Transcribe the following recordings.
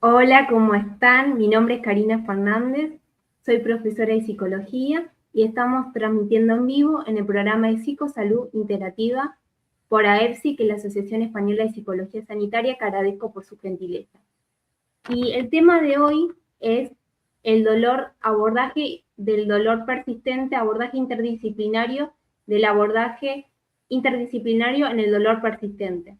Hola, ¿cómo están? Mi nombre es Karina Fernández, soy profesora de psicología y estamos transmitiendo en vivo en el programa de Psicosalud Interactiva por AEPSI, que es la Asociación Española de Psicología Sanitaria, que agradezco por su gentileza. Y el tema de hoy es el dolor, abordaje del dolor persistente, abordaje interdisciplinario del abordaje interdisciplinario en el dolor persistente.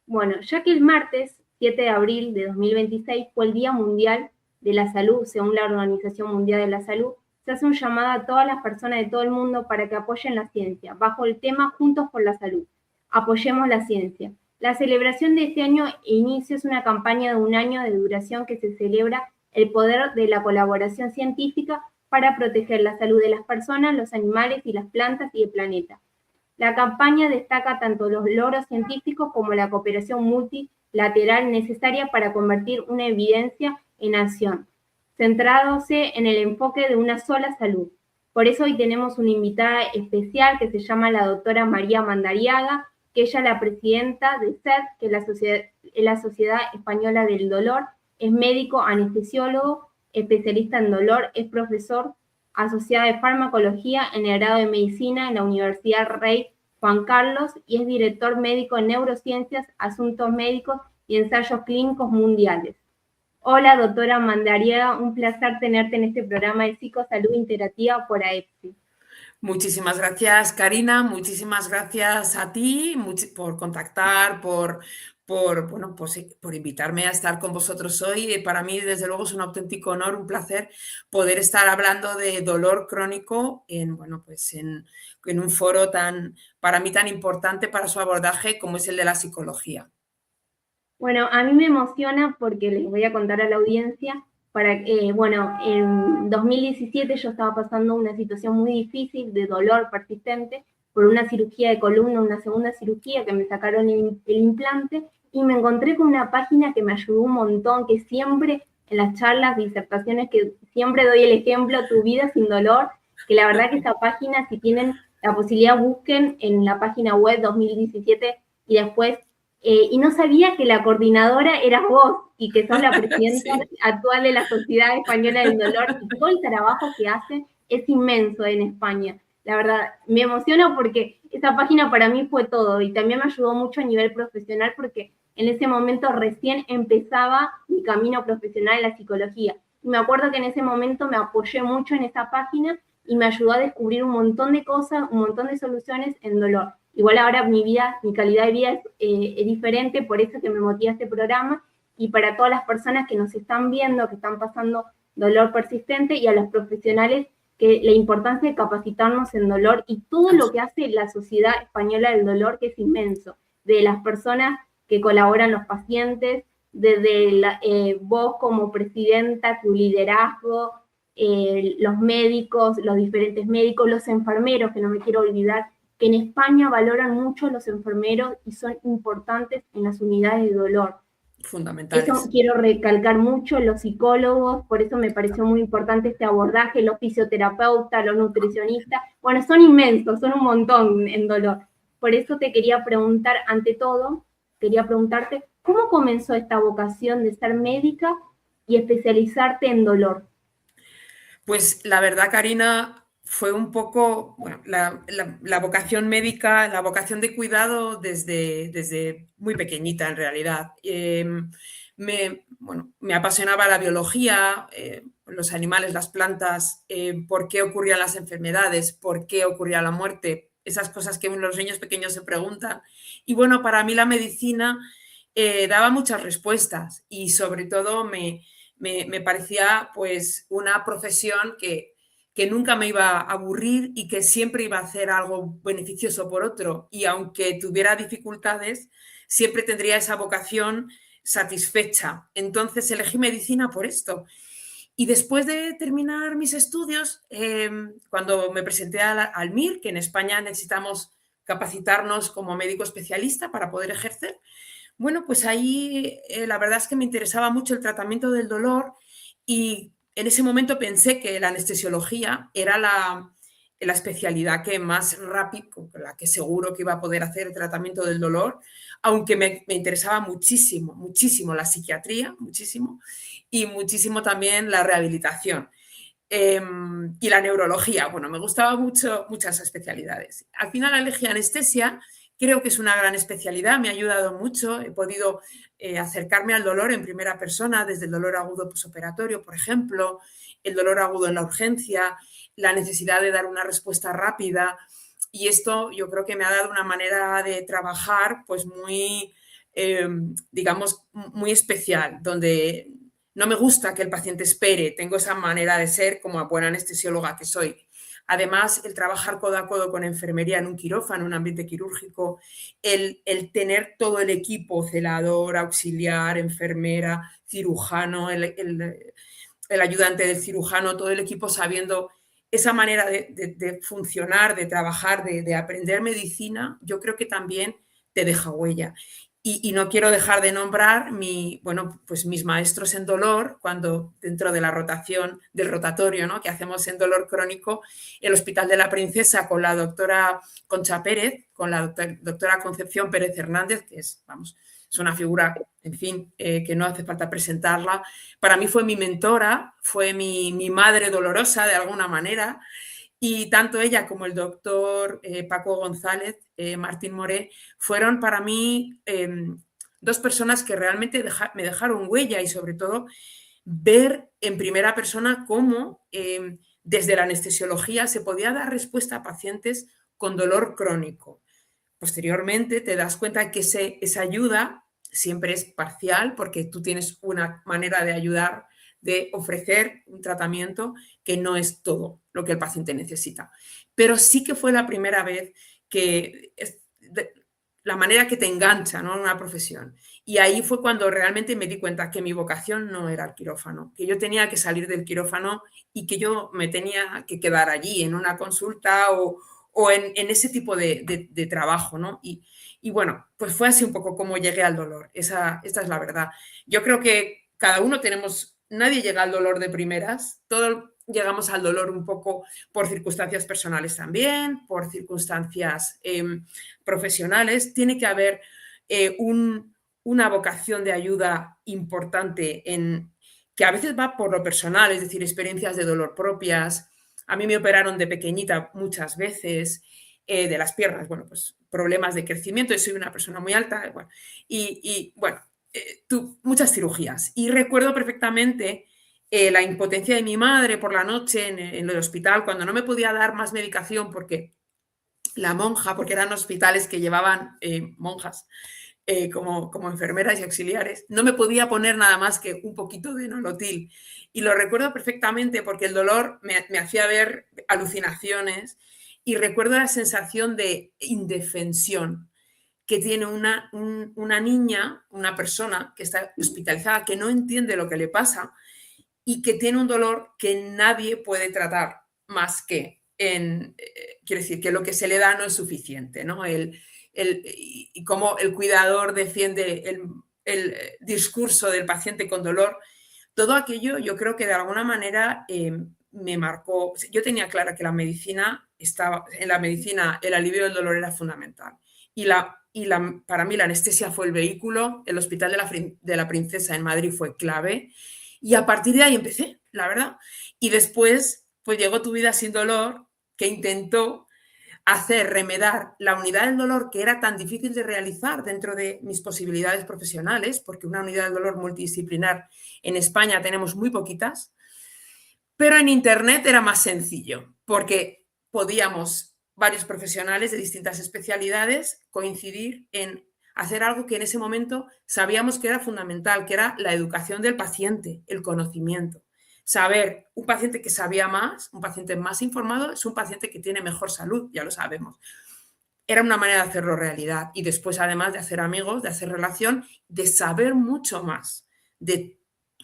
Bueno, ya que el martes 7 de abril de 2026 fue el Día Mundial de la Salud, según la Organización Mundial de la Salud, se hace un llamado a todas las personas de todo el mundo para que apoyen la ciencia, bajo el tema Juntos por la Salud. Apoyemos la ciencia. La celebración de este año inicio es una campaña de un año de duración que se celebra el poder de la colaboración científica para proteger la salud de las personas, los animales y las plantas y el planeta. La campaña destaca tanto los logros científicos como la cooperación multilateral necesaria para convertir una evidencia en acción, centrándose en el enfoque de una sola salud. Por eso hoy tenemos una invitada especial que se llama la doctora María Mandariaga, que ella es la presidenta de SED, que es la Sociedad Española del Dolor, es médico anestesiólogo, especialista en dolor, es profesor asociada de farmacología en el grado de medicina en la Universidad Rey Juan Carlos y es director médico en neurociencias, asuntos médicos y ensayos clínicos mundiales. Hola, doctora Mandariega, un placer tenerte en este programa de Psicosalud Interactiva por AEPSI. Muchísimas gracias, Karina. Muchísimas gracias a ti por contactar, bueno, pues, por invitarme a estar con vosotros hoy. Para mí, desde luego, es un auténtico honor, un placer poder estar hablando de dolor crónico bueno, pues en un foro para mí tan importante para su abordaje como es el de la psicología. Bueno, a mí me emociona porque les voy a contar a la audiencia, bueno, en 2017 yo estaba pasando una situación muy difícil de dolor persistente por una cirugía de columna, una segunda cirugía que me sacaron el implante y me encontré con una página que me ayudó un montón, que siempre en las charlas, disertaciones, que siempre doy el ejemplo, Tu vida sin dolor, que la verdad que esa página, si tienen la posibilidad, busquen en la página web 2017 y después y no sabía que la coordinadora eras vos y que sos la presidenta Sí. actual de la Sociedad Española del Dolor y todo el trabajo que hacen es inmenso en España. La verdad, me emociona porque esa página para mí fue todo y también me ayudó mucho a nivel profesional porque en ese momento recién empezaba mi camino profesional en la psicología. Y me acuerdo que en ese momento me apoyé mucho en esa página y me ayudó a descubrir un montón de cosas, un montón de soluciones en dolor. Igual ahora mi vida, mi calidad de vida es diferente, por eso que me motiva este programa y para todas las personas que nos están viendo, que están pasando dolor persistente y a los profesionales que la importancia de capacitarnos en dolor y todo lo que hace la Sociedad Española del Dolor, que es inmenso, de las personas que colaboran los pacientes, desde vos como presidenta, tu liderazgo, los médicos, los diferentes médicos, los enfermeros, que no me quiero olvidar, que en España valoran mucho los enfermeros y son importantes en las unidades de dolor. Eso Fundamentales. quiero recalcar mucho, los psicólogos, por eso me pareció muy importante este abordaje, los fisioterapeutas, los nutricionistas, bueno, son inmensos, son un montón en dolor. Por eso te quería preguntar, ante todo, quería preguntarte, ¿cómo comenzó esta vocación de ser médica y especializarte en dolor? Pues la verdad, Karina, fue un poco bueno, la vocación médica, la vocación de cuidado desde muy pequeñita en realidad. Me apasionaba la biología, los animales, las plantas, por qué ocurrían las enfermedades, por qué ocurría la muerte, esas cosas que los niños pequeños se preguntan. Y bueno, para mí la medicina daba muchas respuestas y sobre todo me parecía pues una profesión que nunca me iba a aburrir y que siempre iba a hacer algo beneficioso por otro. Y aunque tuviera dificultades, siempre tendría esa vocación satisfecha. Entonces elegí medicina por esto. Y después de terminar mis estudios, cuando me presenté al MIR, que en España necesitamos capacitarnos como médico especialista para poder ejercer, bueno, pues ahí la verdad es que me interesaba mucho el tratamiento del dolor y en ese momento pensé que la anestesiología era la especialidad que más rápido, con la que seguro que iba a poder hacer el tratamiento del dolor, aunque me interesaba muchísimo, muchísimo la psiquiatría, muchísimo, y muchísimo también la rehabilitación. Y la neurología, bueno, me gustaba mucho, muchas especialidades. Al final elegí anestesia, creo que es una gran especialidad, me ha ayudado mucho, he podido acercarme al dolor en primera persona, desde el dolor agudo posoperatorio, por ejemplo, el dolor agudo en la urgencia, la necesidad de dar una respuesta rápida, y esto yo creo que me ha dado una manera de trabajar pues muy, digamos, muy especial, donde no me gusta que el paciente espere, tengo esa manera de ser como buena anestesióloga que soy. Además, el trabajar codo a codo con enfermería en un quirófano, en un ambiente quirúrgico, el tener todo el equipo, celador, auxiliar, enfermera, cirujano, el ayudante del cirujano, todo el equipo sabiendo esa manera de funcionar, de trabajar, de aprender medicina, yo creo que también te deja huella. Y no quiero dejar de nombrar pues mis maestros en dolor, cuando dentro de la rotación, del rotatorio, ¿no?, que hacemos en dolor crónico, el Hospital de la Princesa con la doctora Concha Pérez, con la doctora Concepción Pérez Hernández, que es una figura, en fin, que no hace falta presentarla. Para mí fue mi mentora, fue mi madre dolorosa de alguna manera, y tanto ella como el doctor Paco González, Martín Moré, fueron para mí dos personas que realmente me dejaron huella, y sobre todo ver en primera persona cómo desde la anestesiología se podía dar respuesta a pacientes con dolor crónico. Posteriormente te das cuenta que esa ayuda siempre es parcial, porque tú tienes una manera de ayudar, de ofrecer un tratamiento que no es todo lo que el paciente necesita. Pero sí que fue la primera vez que la manera que te engancha, ¿no?, en una profesión. Y ahí fue cuando realmente me di cuenta que mi vocación no era el quirófano, que yo tenía que salir del quirófano y que yo me tenía que quedar allí en una consulta o en ese tipo de trabajo, ¿no? Y bueno, pues fue así un poco como llegué al dolor. Esta es la verdad. Yo creo que cada uno nadie llega al dolor de primeras, todos llegamos al dolor un poco por circunstancias personales también, por circunstancias profesionales. Tiene que haber una vocación de ayuda importante, que a veces va por lo personal, es decir, experiencias de dolor propias. A mí me operaron de pequeñita muchas veces, de las piernas, bueno, pues problemas de crecimiento, yo soy una persona muy alta, bueno, muchas cirugías. Y recuerdo perfectamente la impotencia de mi madre por la noche en el hospital, cuando no me podía dar más medicación porque la monja, porque eran hospitales que llevaban monjas como enfermeras y auxiliares, no me podía poner nada más que un poquito de Nolotil. Y lo recuerdo perfectamente porque el dolor me hacía ver alucinaciones, y recuerdo la sensación de indefensión que tiene una niña, una persona que está hospitalizada, que no entiende lo que le pasa y que tiene un dolor que nadie puede tratar más que quiero decir, que lo que se le da no es suficiente, ¿no? Y cómo el cuidador defiende el discurso del paciente con dolor. Todo aquello yo creo que de alguna manera me marcó. Yo tenía clara que en la medicina el alivio del dolor era fundamental. Para mí la anestesia fue el vehículo, el Hospital de la Princesa en Madrid fue clave, y a partir de ahí empecé, la verdad. Y después pues llegó Tu vida sin dolor, que intentó remedar la unidad del dolor, que era tan difícil de realizar dentro de mis posibilidades profesionales, porque una unidad del dolor multidisciplinar en España tenemos muy poquitas, pero en Internet era más sencillo, porque podíamos varios profesionales de distintas especialidades coincidir en hacer algo que en ese momento sabíamos que era fundamental, que era la educación del paciente, el conocimiento. Saber, un paciente que sabía más, un paciente más informado, es un paciente que tiene mejor salud, ya lo sabemos. Era una manera de hacerlo realidad, y después, además de hacer amigos, de hacer relación, de saber mucho más de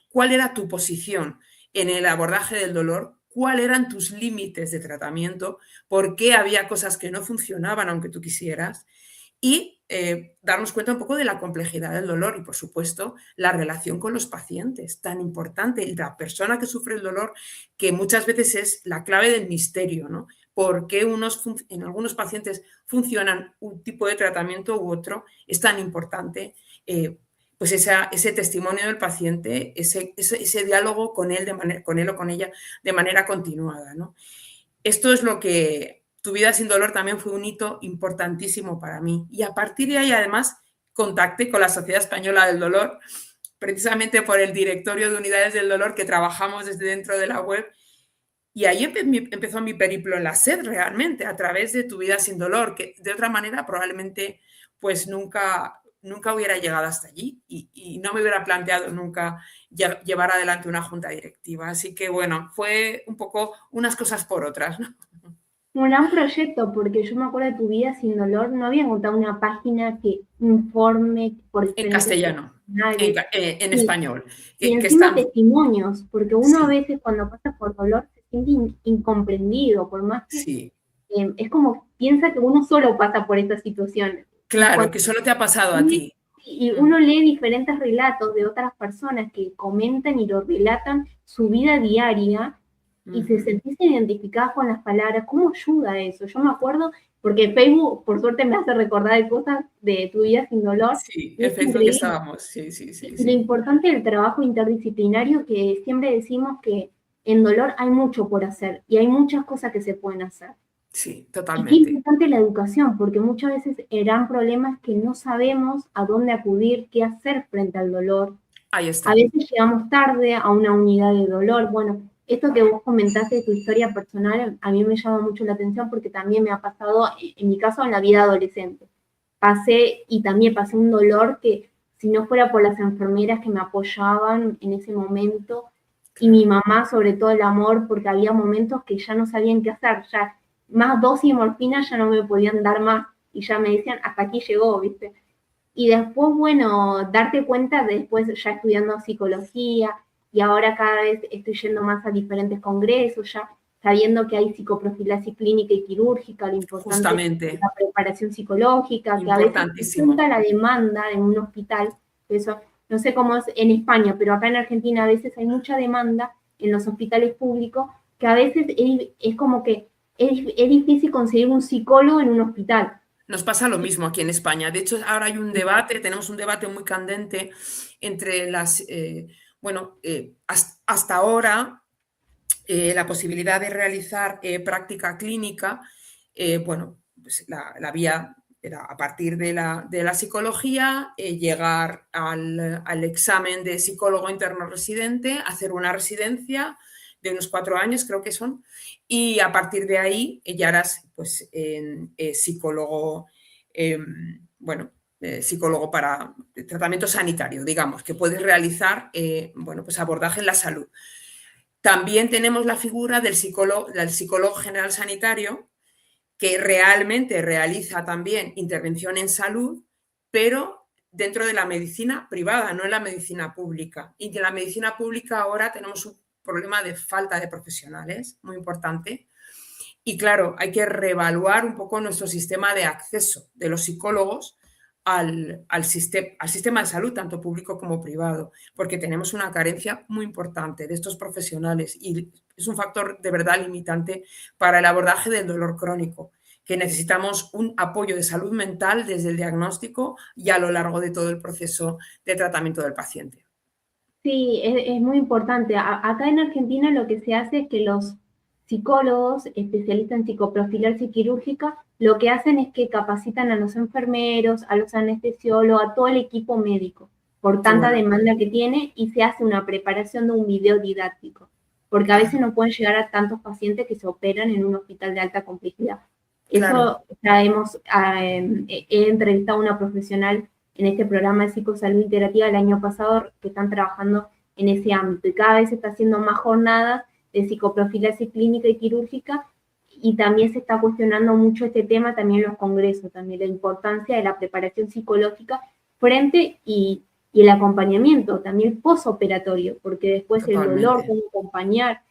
cuál era tu posición en el abordaje del dolor, cuáles eran tus límites de tratamiento, por qué había cosas que no funcionaban aunque tú quisieras, y darnos cuenta un poco de la complejidad del dolor y, por supuesto, la relación con los pacientes, tan importante, y la persona que sufre el dolor, que muchas veces es la clave del misterio, ¿no? por qué en algunos pacientes funcionan un tipo de tratamiento u otro, es tan importante pues ese testimonio del paciente, ese diálogo con él, con él o con ella de manera continuada, ¿no? Esto es lo que Tu vida sin dolor también fue un hito importantísimo para mí. Y a partir de ahí, además, contacté con la Sociedad Española del Dolor, precisamente por el directorio de unidades del dolor que trabajamos desde dentro de la web. Y ahí empezó mi periplo en la SED realmente, a través de Tu vida sin dolor, que de otra manera probablemente pues nunca hubiera llegado hasta allí y no me hubiera planteado nunca llevar adelante una junta directiva. Así que bueno, fue un poco unas cosas por otras, ¿no? Un gran proyecto, porque yo me acuerdo de Tu vida sin dolor, no había encontrado una página que informe por En diferentes castellano, profesionales. en Y, español. y Que encima están, testimonios, porque uno a sí, veces cuando pasa por dolor se siente incomprendido, por más que sí. es como piensa que uno solo pasa por estas situaciones. Y Claro, cuando que solo te ha pasado a ti. y uno lee diferentes relatos de otras personas que comentan y lo relatan su vida diaria y se sentís identificadas con las palabras. ¿Cómo ayuda eso? Yo me acuerdo, porque Facebook, por suerte, me hace recordar de cosas de Tu vida sin dolor, Sí, y el es Facebook que increíble. estábamos, sí, sí, sí, Y lo sí. importante del trabajo interdisciplinario, que siempre decimos que en dolor hay mucho por hacer y hay muchas cosas que se pueden hacer. Sí, Y qué totalmente. importante la educación, porque muchas veces eran problemas que no sabemos a dónde acudir, qué hacer frente al dolor. Ahí A está. veces llegamos tarde a una unidad de dolor. Bueno, esto que vos comentaste de tu historia personal, a mí me llama mucho la atención porque también me ha pasado, en mi caso, en la vida adolescente. También pasé un dolor que si no fuera por las enfermeras que me apoyaban en ese momento, y mi Claro. mamá, sobre todo el amor, porque había momentos que ya no sabían qué hacer, ya más dosis de morfina ya no me podían dar más, y ya me decían, hasta aquí llegó, ¿viste? Y después, bueno, darte cuenta después ya estudiando psicología y ahora cada vez estoy yendo más a diferentes congresos, ya sabiendo que hay psicoprofilaxis clínica y quirúrgica, lo importante de Justamente, la preparación psicológica, que a veces es importantísimo. tanta la demanda en un hospital, eso no sé cómo es en España, pero acá en Argentina a veces hay mucha demanda en los hospitales públicos que a veces es como que es difícil conseguir un psicólogo en un hospital. Nos pasa lo mismo aquí en España. De hecho, ahora hay un debate, tenemos un debate muy candente entre bueno, hasta ahora la posibilidad de realizar práctica clínica, bueno, pues la vía era a partir de la psicología, llegar al examen de psicólogo interno residente, hacer una residencia de unos 4 años, creo que son, y a partir de ahí ya eras pues, psicólogo, bueno, psicólogo para tratamiento sanitario, digamos, que puedes realizar bueno, pues abordaje en la salud. También tenemos la figura del psicólogo general sanitario, que realmente realiza también intervención en salud, pero dentro de la medicina privada, no en la medicina pública. Y en la medicina pública ahora tenemos un problema de falta de profesionales muy importante. Y claro, hay que reevaluar un poco nuestro sistema de acceso de los psicólogos al sistema de salud, tanto público como privado, porque tenemos una carencia muy importante de estos profesionales y es un factor de verdad limitante para el abordaje del dolor crónico, que necesitamos un apoyo de salud mental desde el diagnóstico y a lo largo de todo el proceso de tratamiento del paciente. Sí, es muy importante. Acá en Argentina lo que se hace es que los psicólogos especialistas en psicoprofilaxis quirúrgica lo que hacen es que capacitan a los enfermeros, a los anestesiólogos, a todo el equipo médico, por Qué tanta bueno, demanda que tiene, y se hace una preparación de un video didáctico, porque a veces claro, no pueden llegar a tantos pacientes que se operan en un hospital de alta complejidad. claro, Eso ya he entrevistado a una profesional en este programa de psicosalud integrativa el año pasado que están trabajando en ese ámbito y cada vez se está haciendo más jornadas de psicoprofilaxis clínica y quirúrgica y también se está cuestionando mucho este tema también en los congresos, también la importancia de la preparación psicológica frente y el acompañamiento, también posoperatorio, porque después el dolor, totalmente. cómo acompañar.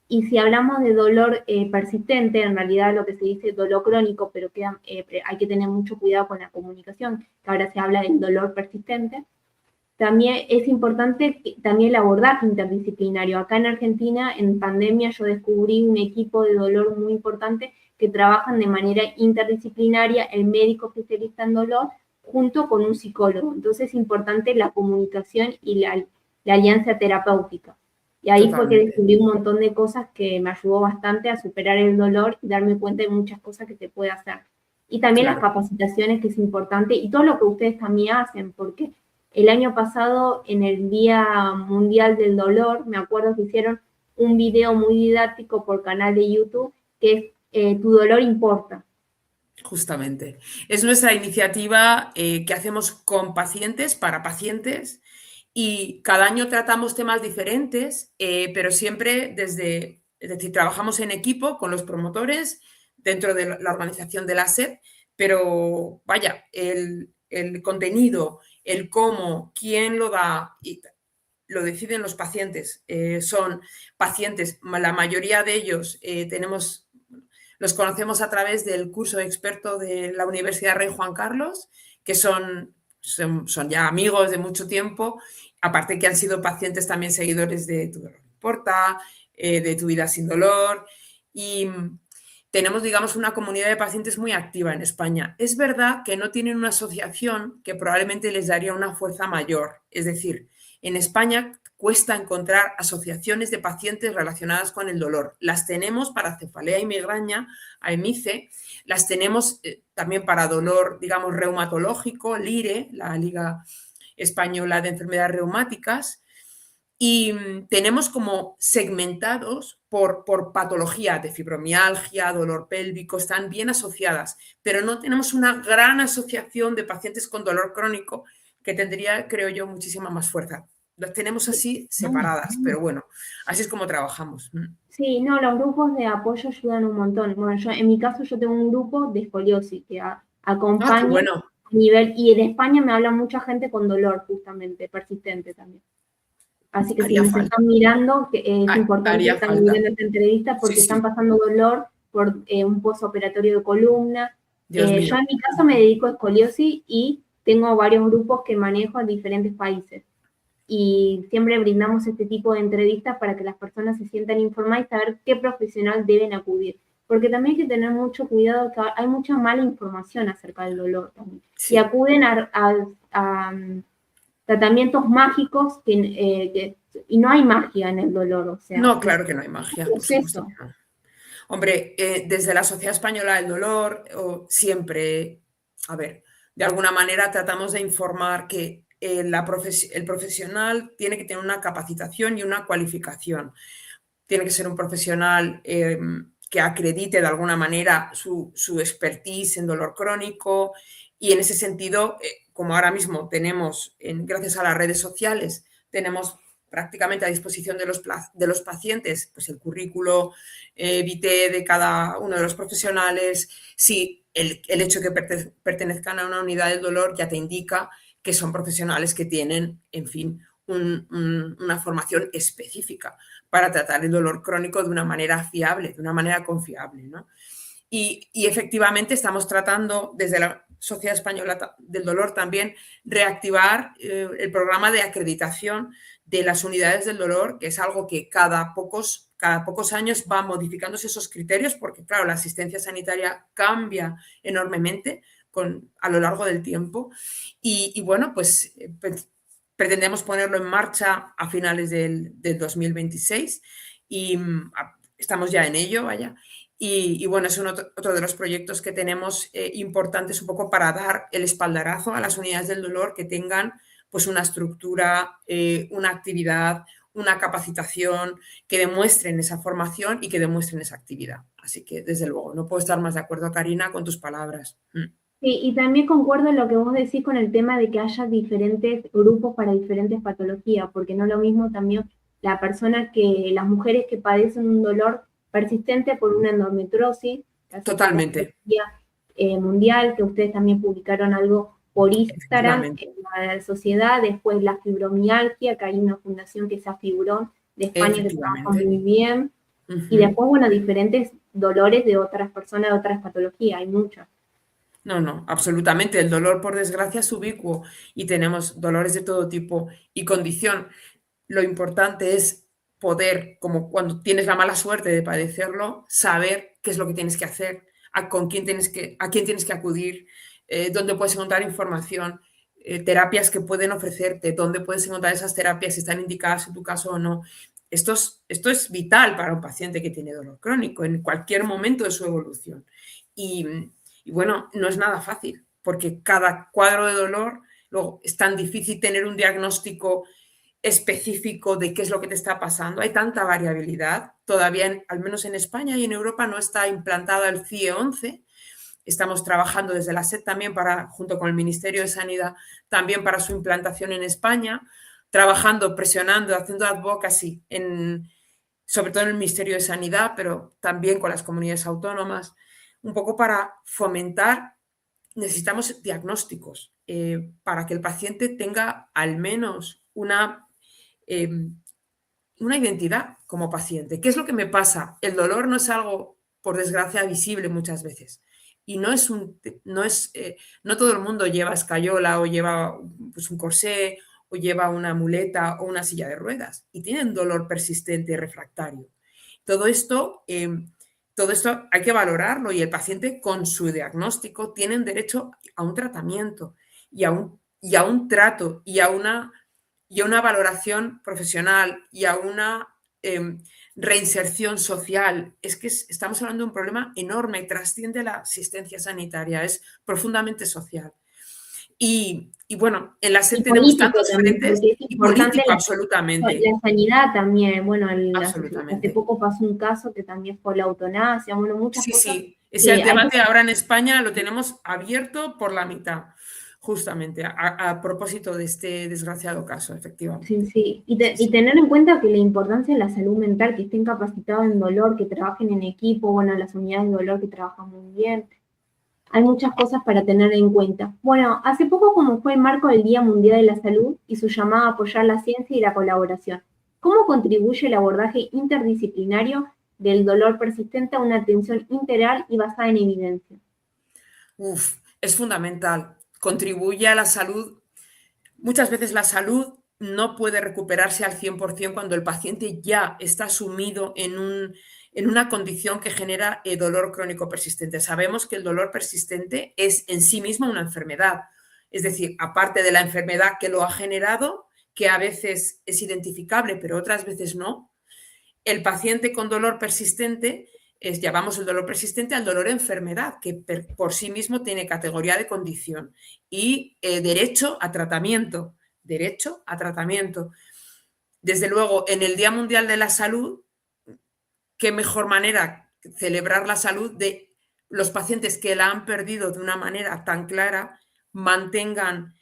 Y si hablamos de dolor persistente, en realidad lo que se dice dolor crónico, pero que hay que tener mucho cuidado con la comunicación, que ahora se habla del dolor persistente, también es importante también el abordaje interdisciplinario. Acá en Argentina, en pandemia, yo descubrí un equipo de dolor muy importante que trabajan de manera interdisciplinaria el médico especialista en dolor junto con un psicólogo. Entonces es importante la comunicación y la alianza terapéutica. Y ahí fue que Totalmente. descubrí un montón de cosas que me ayudó bastante a superar el dolor y darme cuenta de muchas cosas que se puede hacer. Y también las Claro. capacitaciones, que es importante, y todo lo que ustedes también hacen, porque el año pasado, en el Día Mundial del Dolor, me acuerdo que hicieron un video muy didáctico por canal de YouTube, que es Tu dolor importa. Justamente. Es nuestra iniciativa que hacemos con pacientes, para pacientes, y cada año tratamos temas diferentes, pero siempre desde, es decir, trabajamos en equipo con los promotores dentro de la organización de la SED, pero vaya, el contenido, el cómo, quién lo da, y lo deciden los pacientes. Son pacientes, la mayoría de ellos los conocemos a través del curso experto de la Universidad Rey Juan Carlos, que son ya amigos de mucho tiempo, aparte que han sido pacientes también seguidores de Tu dolor importa, de Tu vida sin dolor, y tenemos, digamos, una comunidad de pacientes muy activa en España. Es verdad que no tienen una asociación que probablemente les daría una fuerza mayor, es decir, en España cuesta encontrar asociaciones de pacientes relacionadas con el dolor. Las tenemos para cefalea y migraña, AEMICE, las tenemos también para dolor, digamos, reumatológico, LIRE, la Liga Española de Enfermedades Reumáticas, y tenemos como segmentados por patología de fibromialgia, dolor pélvico, están bien asociadas, pero no tenemos una gran asociación de pacientes con dolor crónico que tendría, creo yo, muchísima más fuerza. Las tenemos así separadas, pero bueno, así es como trabajamos. Sí, no, los grupos de apoyo ayudan un montón. Bueno, en mi caso yo tengo un grupo de escoliosis que Ah, qué acompaña bueno. a nivel, y en España me habla mucha gente con dolor justamente, persistente también. Así que si Haría nos falta. están mirando, es importante Haría estar viendo falta. esta entrevista Sí, porque están sí. pasando dolor por un postoperatorio de columna. Dios Yo mío. en mi caso me dedico a escoliosis y tengo varios grupos que manejo en diferentes países. Y siempre brindamos este tipo de entrevistas para que las personas se sientan informadas y saber qué profesional deben acudir. Porque también hay que tener mucho cuidado, que hay mucha mala información acerca del dolor también. Y Sí. acuden a tratamientos mágicos y no hay magia en el dolor, o sea, No, es claro que no hay un magia, por supuesto proceso. que no. Hombre, desde la Sociedad Española del Dolor, siempre, a ver, de alguna manera tratamos de informar que el profesional tiene que tener una capacitación y una cualificación. Tiene que ser un profesional que acredite de alguna manera su expertise en dolor crónico, y en ese sentido, como ahora mismo tenemos, gracias a las redes sociales, tenemos prácticamente a disposición de los pacientes pues el currículo vitae de cada uno de los profesionales. Sí, el hecho de que pertenezcan a una unidad del dolor ya te indica que son profesionales que tienen, en fin, una formación específica para tratar el dolor crónico de una manera fiable, de una manera confiable, ¿no? Y efectivamente estamos tratando desde la Sociedad Española del Dolor también reactivar el programa de acreditación de las unidades del dolor, que es algo que cada pocos años va modificándose esos criterios, porque claro, la asistencia sanitaria cambia enormemente a lo largo del tiempo. Y bueno, pues pretendemos ponerlo en marcha a finales del 2026 y estamos ya en ello, vaya. Y bueno, es otro de los proyectos que tenemos importantes un poco para dar el espaldarazo a las unidades del dolor que tengan pues una estructura, una actividad, una capacitación, que demuestren esa formación y que demuestren esa actividad. Así que, desde luego, no puedo estar más de acuerdo, Karina, con tus palabras. Sí, y también concuerdo en lo que vos decís con el tema de que haya diferentes grupos para diferentes patologías, porque no es lo mismo también las mujeres que padecen un dolor persistente por una endometriosis, la Sociedad Totalmente. Mundial, que ustedes también publicaron algo por Instagram Efectivamente. en la sociedad, después la fibromialgia, que hay una fundación que es Afibrón de España que trabaja Efectivamente. muy bien, y Uh-huh. después, bueno, diferentes dolores de otras personas, de otras patologías, hay muchas. No, no, absolutamente. El dolor, por desgracia, es ubicuo y tenemos dolores de todo tipo y condición. Lo importante es poder, como cuando tienes la mala suerte de padecerlo, saber qué es lo que tienes que hacer a quién tienes que acudir, dónde puedes encontrar información, terapias que pueden ofrecerte, dónde puedes encontrar esas terapias, si están indicadas en tu caso o no. Esto es vital para un paciente que tiene dolor crónico en cualquier momento de su evolución. Y bueno, no es nada fácil, porque cada cuadro de dolor, luego es tan difícil tener un diagnóstico específico de qué es lo que te está pasando. Hay tanta variabilidad. Todavía, al menos en España y en Europa, no está implantado el CIE-11. Estamos trabajando desde la SED también junto con el Ministerio de Sanidad, también para su implantación en España, trabajando, presionando, haciendo advocacy, sobre todo en el Ministerio de Sanidad, pero también con las comunidades autónomas, un poco para fomentar. Necesitamos diagnósticos para que el paciente tenga al menos una identidad como paciente. ¿Qué es lo que me pasa? El dolor no es algo, por desgracia, visible muchas veces. Y no todo el mundo lleva escayola o lleva pues, un corsé o lleva una muleta o una silla de ruedas y tienen dolor persistente y refractario. Todo esto hay que valorarlo y el paciente con su diagnóstico tiene derecho a un tratamiento y a un trato y a una valoración profesional y a una reinserción social. Es que estamos hablando de un problema enorme, trasciende la asistencia sanitaria, es profundamente social. Y bueno, en la SED tenemos tantos frentes y político, absolutamente. La sanidad también, bueno, absolutamente. hace poco pasó un caso que también fue la eutanasia, bueno, muchas cosas. Sí, ese debate ahora en España lo tenemos abierto por la mitad, justamente, a propósito de este desgraciado caso, efectivamente. Sí. Y tener en cuenta que la importancia de la salud mental, que estén capacitados en dolor, que trabajen en equipo, bueno, las unidades de dolor que trabajan muy bien. Hay muchas cosas para tener en cuenta. Bueno, hace poco como fue el marco del Día Mundial de la Salud y su llamada a apoyar la ciencia y la colaboración, ¿cómo contribuye el abordaje interdisciplinario del dolor persistente a una atención integral y basada en evidencia? Es fundamental. Contribuye a la salud. Muchas veces la salud no puede recuperarse al 100% cuando el paciente ya está sumido en una condición que genera dolor crónico persistente. Sabemos que el dolor persistente es en sí mismo una enfermedad. Es decir, aparte de la enfermedad que lo ha generado, que a veces es identificable, pero otras veces no, el paciente con dolor persistente llamamos el dolor persistente al dolor enfermedad, que por sí mismo tiene categoría de condición y derecho a tratamiento. Derecho a tratamiento. Desde luego, en el Día Mundial de la Salud, qué mejor manera celebrar la salud de los pacientes que la han perdido de una manera tan clara, mantengan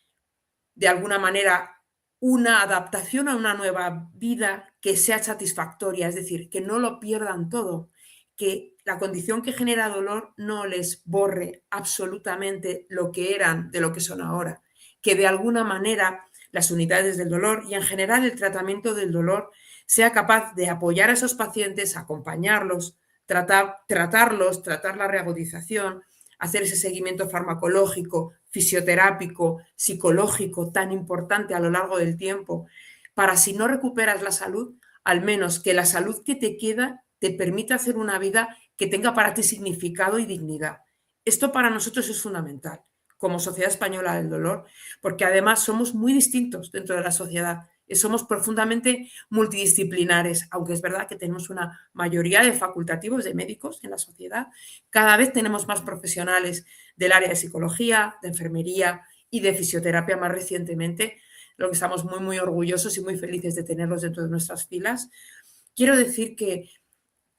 de alguna manera una adaptación a una nueva vida que sea satisfactoria, es decir, que no lo pierdan todo, que la condición que genera dolor no les borre absolutamente lo que eran de lo que son ahora, que de alguna manera las unidades del dolor y en general el tratamiento del dolor sea capaz de apoyar a esos pacientes, acompañarlos, tratarlos, tratar la reagudización, hacer ese seguimiento farmacológico, fisioterápico, psicológico tan importante a lo largo del tiempo, para si no recuperas la salud, al menos que la salud que te queda te permita hacer una vida que tenga para ti significado y dignidad. Esto para nosotros es fundamental como Sociedad Española del Dolor, porque además somos muy distintos dentro de la sociedad. Somos profundamente multidisciplinares, aunque es verdad que tenemos una mayoría de facultativos, de médicos en la sociedad. Cada vez tenemos más profesionales del área de psicología, de enfermería y de fisioterapia más recientemente, lo que estamos muy, muy orgullosos y muy felices de tenerlos dentro de nuestras filas. Quiero decir que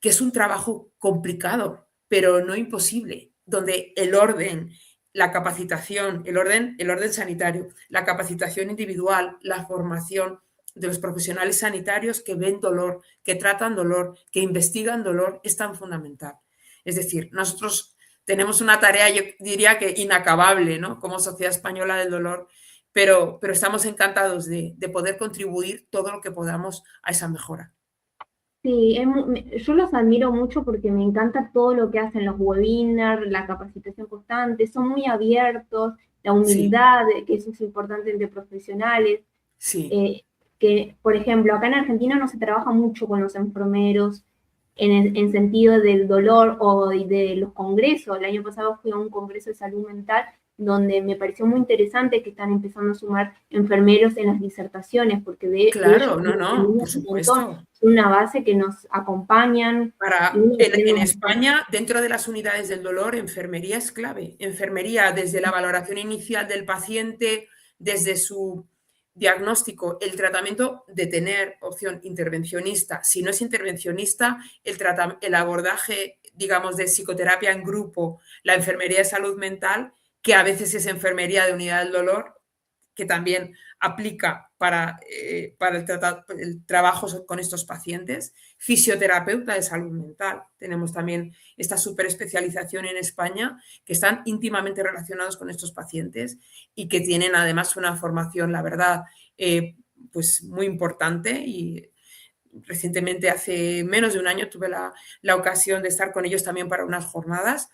es un trabajo complicado, pero no imposible, donde el orden, la capacitación, el orden sanitario, la capacitación individual, la formación de los profesionales sanitarios que ven dolor, que tratan dolor, que investigan dolor, es tan fundamental. Es decir, nosotros tenemos una tarea, yo diría que inacabable, ¿no? Como Sociedad Española del Dolor, pero estamos encantados de poder contribuir todo lo que podamos a esa mejora. Sí, yo los admiro mucho porque me encanta todo lo que hacen los webinars, la capacitación constante, son muy abiertos, la humildad, que eso es importante entre profesionales. Sí. Que, por ejemplo, acá en Argentina no se trabaja mucho con los enfermeros, en sentido del dolor o de los congresos. El año pasado fui a un congreso de salud mental donde me pareció muy interesante que están empezando a sumar enfermeros en las disertaciones, porque de Claro, ellos no, por un montón, supuesto. es una base que nos acompañan. En España, dentro de las unidades del dolor, enfermería es clave. Enfermería, desde la valoración inicial del paciente, desde su diagnóstico, el tratamiento de tener opción intervencionista. Si no es intervencionista, el abordaje, digamos, de psicoterapia en grupo, la enfermería de salud mental, que a veces es enfermería de unidad del dolor, que también aplica para el trabajo con estos pacientes, fisioterapeuta de salud mental. Tenemos también esta superespecialización en España que están íntimamente relacionados con estos pacientes y que tienen además una formación, la verdad, pues muy importante. Y recientemente, hace menos de un año, tuve la ocasión de estar con ellos también para unas jornadas.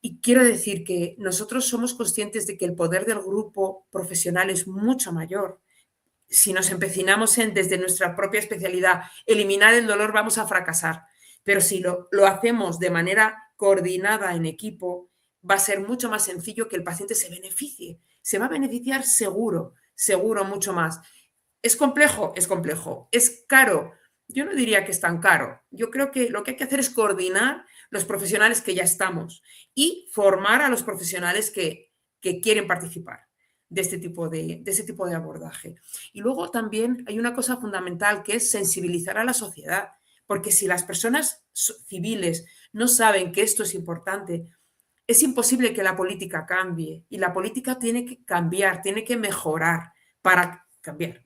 Y quiero decir que nosotros somos conscientes de que el poder del grupo profesional es mucho mayor. Si nos empecinamos en, desde nuestra propia especialidad, eliminar el dolor, vamos a fracasar. Pero si lo hacemos de manera coordinada en equipo, va a ser mucho más sencillo que el paciente se beneficie. Se va a beneficiar seguro, seguro, mucho más. ¿Es complejo? Es complejo. ¿Es caro? Yo no diría que es tan caro. Yo creo que lo que hay que hacer es coordinar los profesionales que ya estamos y formar a los profesionales que quieren participar de este tipo de abordaje. Y luego también hay una cosa fundamental que es sensibilizar a la sociedad, porque si las personas civiles no saben que esto es importante, es imposible que la política cambie, y la política tiene que cambiar, tiene que mejorar para cambiar.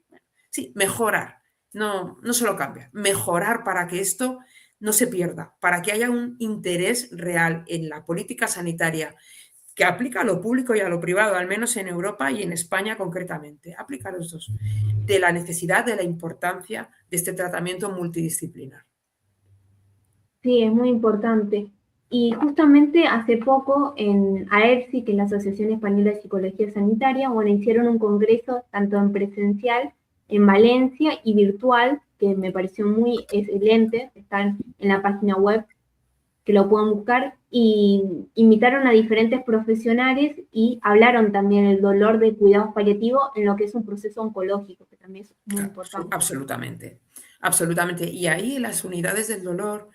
Sí, mejorar, no solo cambiar, mejorar para que esto no se pierda, para que haya un interés real en la política sanitaria que aplica a lo público y a lo privado, al menos en Europa y en España concretamente. Aplica a los dos, de la necesidad, de la importancia de este tratamiento multidisciplinar. Sí, es muy importante. Y justamente hace poco en AEPSI, que es la Asociación Española de Psicología Sanitaria, bueno, hicieron un congreso tanto en presencial en Valencia y virtual, que me pareció muy excelente, están en la página web que lo puedan buscar, y invitaron a diferentes profesionales y hablaron también del dolor de cuidados paliativos en lo que es un proceso oncológico, que también es muy importante. Absolutamente, absolutamente. Y ahí las unidades del dolor,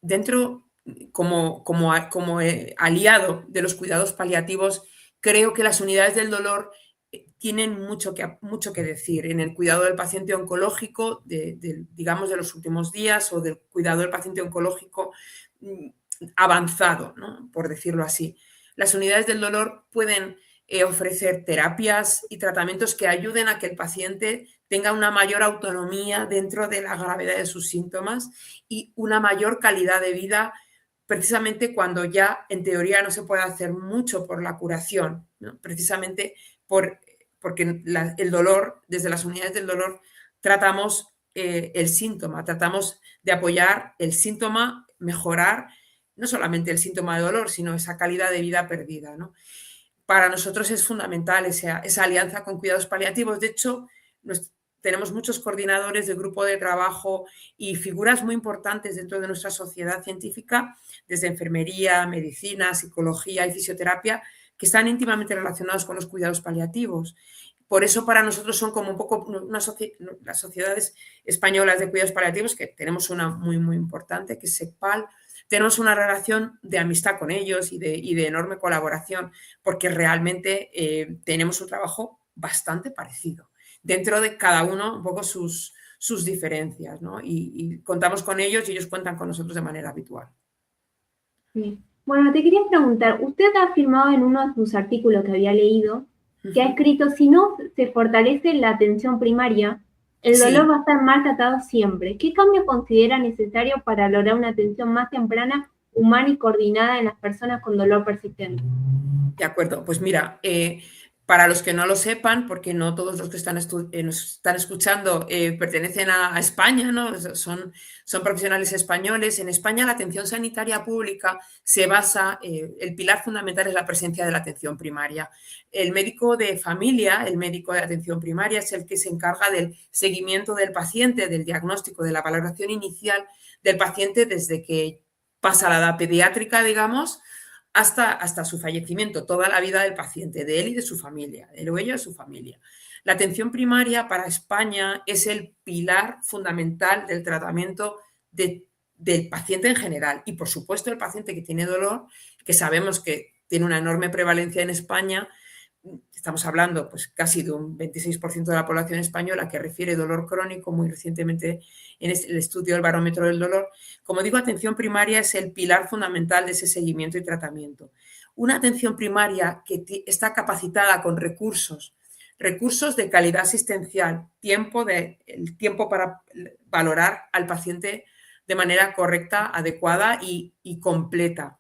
dentro, como aliado de los cuidados paliativos, creo que las unidades del dolor tienen mucho que decir en el cuidado del paciente oncológico, digamos, de los últimos días, o del cuidado del paciente oncológico avanzado, ¿no? Por decirlo así. Las unidades del dolor pueden ofrecer terapias y tratamientos que ayuden a que el paciente tenga una mayor autonomía dentro de la gravedad de sus síntomas y una mayor calidad de vida, precisamente cuando ya en teoría no se puede hacer mucho por la curación, ¿no? Precisamente porque el dolor, desde las unidades del dolor, tratamos el síntoma, tratamos de apoyar el síntoma, mejorar no solamente el síntoma de dolor, sino esa calidad de vida perdida, ¿no? Para nosotros es fundamental esa alianza con cuidados paliativos. De hecho, tenemos muchos coordinadores de grupo de trabajo y figuras muy importantes dentro de nuestra sociedad científica, desde enfermería, medicina, psicología y fisioterapia, que están íntimamente relacionados con los cuidados paliativos. Por eso para nosotros son como un poco las sociedades españolas de cuidados paliativos, que tenemos una muy, muy importante, que es SECPAL. Tenemos una relación de amistad con ellos y de enorme colaboración, porque realmente tenemos un trabajo bastante parecido, dentro de cada uno un poco sus diferencias, ¿no? Y contamos con ellos y ellos cuentan con nosotros de manera habitual. Sí. Bueno, te quería preguntar, usted ha afirmado en uno de sus artículos que había leído, que ha escrito, si no se fortalece la atención primaria, el dolor va a estar mal tratado siempre. ¿Qué cambio considera necesario para lograr una atención más temprana, humana y coordinada en las personas con dolor persistente? De acuerdo, pues mira, Para los que no lo sepan, porque no todos los que nos están escuchando pertenecen a España, ¿no? Son profesionales españoles. En España la atención sanitaria pública se basa, el pilar fundamental es la presencia de la atención primaria. El médico de familia, el médico de atención primaria, es el que se encarga del seguimiento del paciente, del diagnóstico, de la valoración inicial del paciente desde que pasa la edad pediátrica, digamos, hasta su fallecimiento, toda la vida del paciente, de él y de su familia, de él o ella y de su familia. La atención primaria para España es el pilar fundamental del tratamiento del paciente en general y, por supuesto, el paciente que tiene dolor, que sabemos que tiene una enorme prevalencia en España. Estamos hablando pues, casi de un 26% de la población española que refiere dolor crónico, muy recientemente en el estudio del barómetro del dolor. Como digo, atención primaria es el pilar fundamental de ese seguimiento y tratamiento. Una atención primaria que está capacitada con recursos de calidad asistencial, el tiempo para valorar al paciente de manera correcta, adecuada y completa.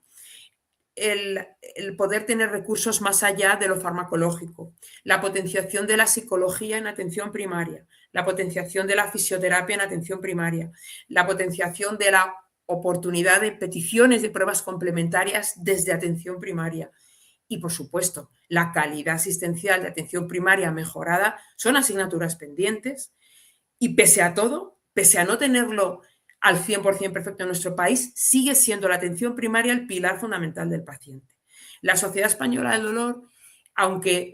El poder tener recursos más allá de lo farmacológico, la potenciación de la psicología en atención primaria, la potenciación de la fisioterapia en atención primaria, la potenciación de la oportunidad de peticiones de pruebas complementarias desde atención primaria y, por supuesto, la calidad asistencial de atención primaria mejorada son asignaturas pendientes y pese a todo, pese a no tenerlo al 100% perfecto en nuestro país, sigue siendo la atención primaria el pilar fundamental del paciente. La Sociedad Española del Dolor, aunque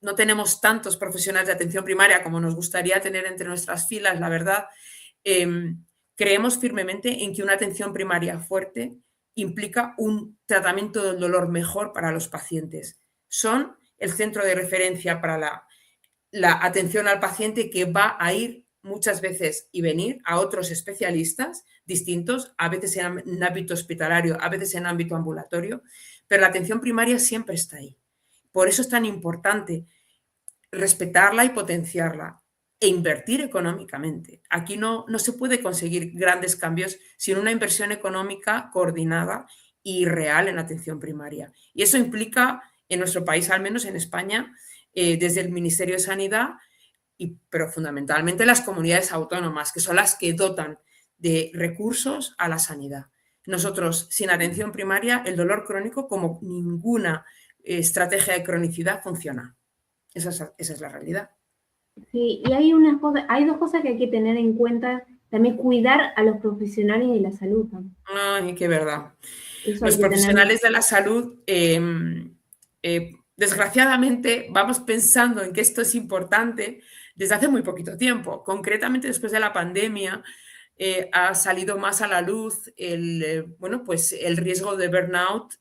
no tenemos tantos profesionales de atención primaria como nos gustaría tener entre nuestras filas, la verdad, creemos firmemente en que una atención primaria fuerte implica un tratamiento del dolor mejor para los pacientes. Son el centro de referencia para la atención al paciente que va a ir muchas veces y venir a otros especialistas distintos, a veces en ámbito hospitalario, a veces en ámbito ambulatorio, pero la atención primaria siempre está ahí. Por eso es tan importante respetarla y potenciarla e invertir económicamente. Aquí no se puede conseguir grandes cambios sin una inversión económica coordinada y real en atención primaria. Y eso implica, en nuestro país, al menos en España, desde el Ministerio de Sanidad, pero fundamentalmente las comunidades autónomas, que son las que dotan de recursos a la sanidad. Nosotros, sin atención primaria, el dolor crónico, como ninguna estrategia de cronicidad, funciona. Esa es la realidad. Sí, y hay dos cosas que hay que tener en cuenta. También cuidar a los profesionales de la salud. Ay, qué verdad. Eso Los profesionales de la salud, desgraciadamente, vamos pensando en que esto es importante desde hace muy poquito tiempo. Concretamente, después de la pandemia, ha salido más a la luz el riesgo de burnout,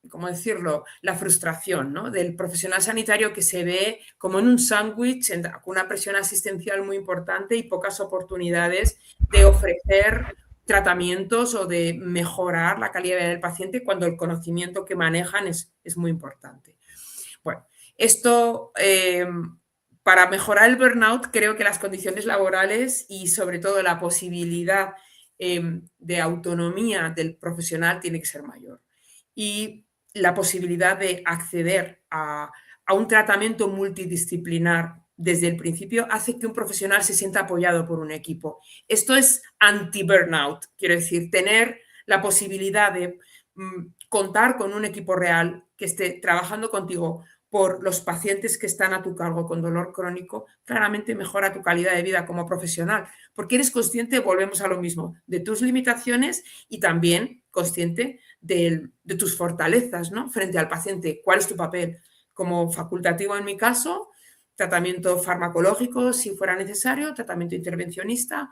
¿cómo decirlo? La frustración, ¿no? Del profesional sanitario que se ve como en un sándwich, con una presión asistencial muy importante y pocas oportunidades de ofrecer tratamientos o de mejorar la calidad de vida del paciente cuando el conocimiento que manejan es muy importante. Bueno, esto, para mejorar el burnout, creo que las condiciones laborales y sobre todo la posibilidad de autonomía del profesional tiene que ser mayor. Y la posibilidad de acceder a un tratamiento multidisciplinar desde el principio hace que un profesional se sienta apoyado por un equipo. Esto es anti-burnout, quiero decir, tener la posibilidad de contar con un equipo real que esté trabajando contigo por los pacientes que están a tu cargo con dolor crónico, claramente mejora tu calidad de vida como profesional, porque eres consciente, volvemos a lo mismo, de tus limitaciones y también consciente de tus fortalezas, ¿no? Frente al paciente. ¿Cuál es tu papel? Como facultativo en mi caso, tratamiento farmacológico si fuera necesario, tratamiento intervencionista,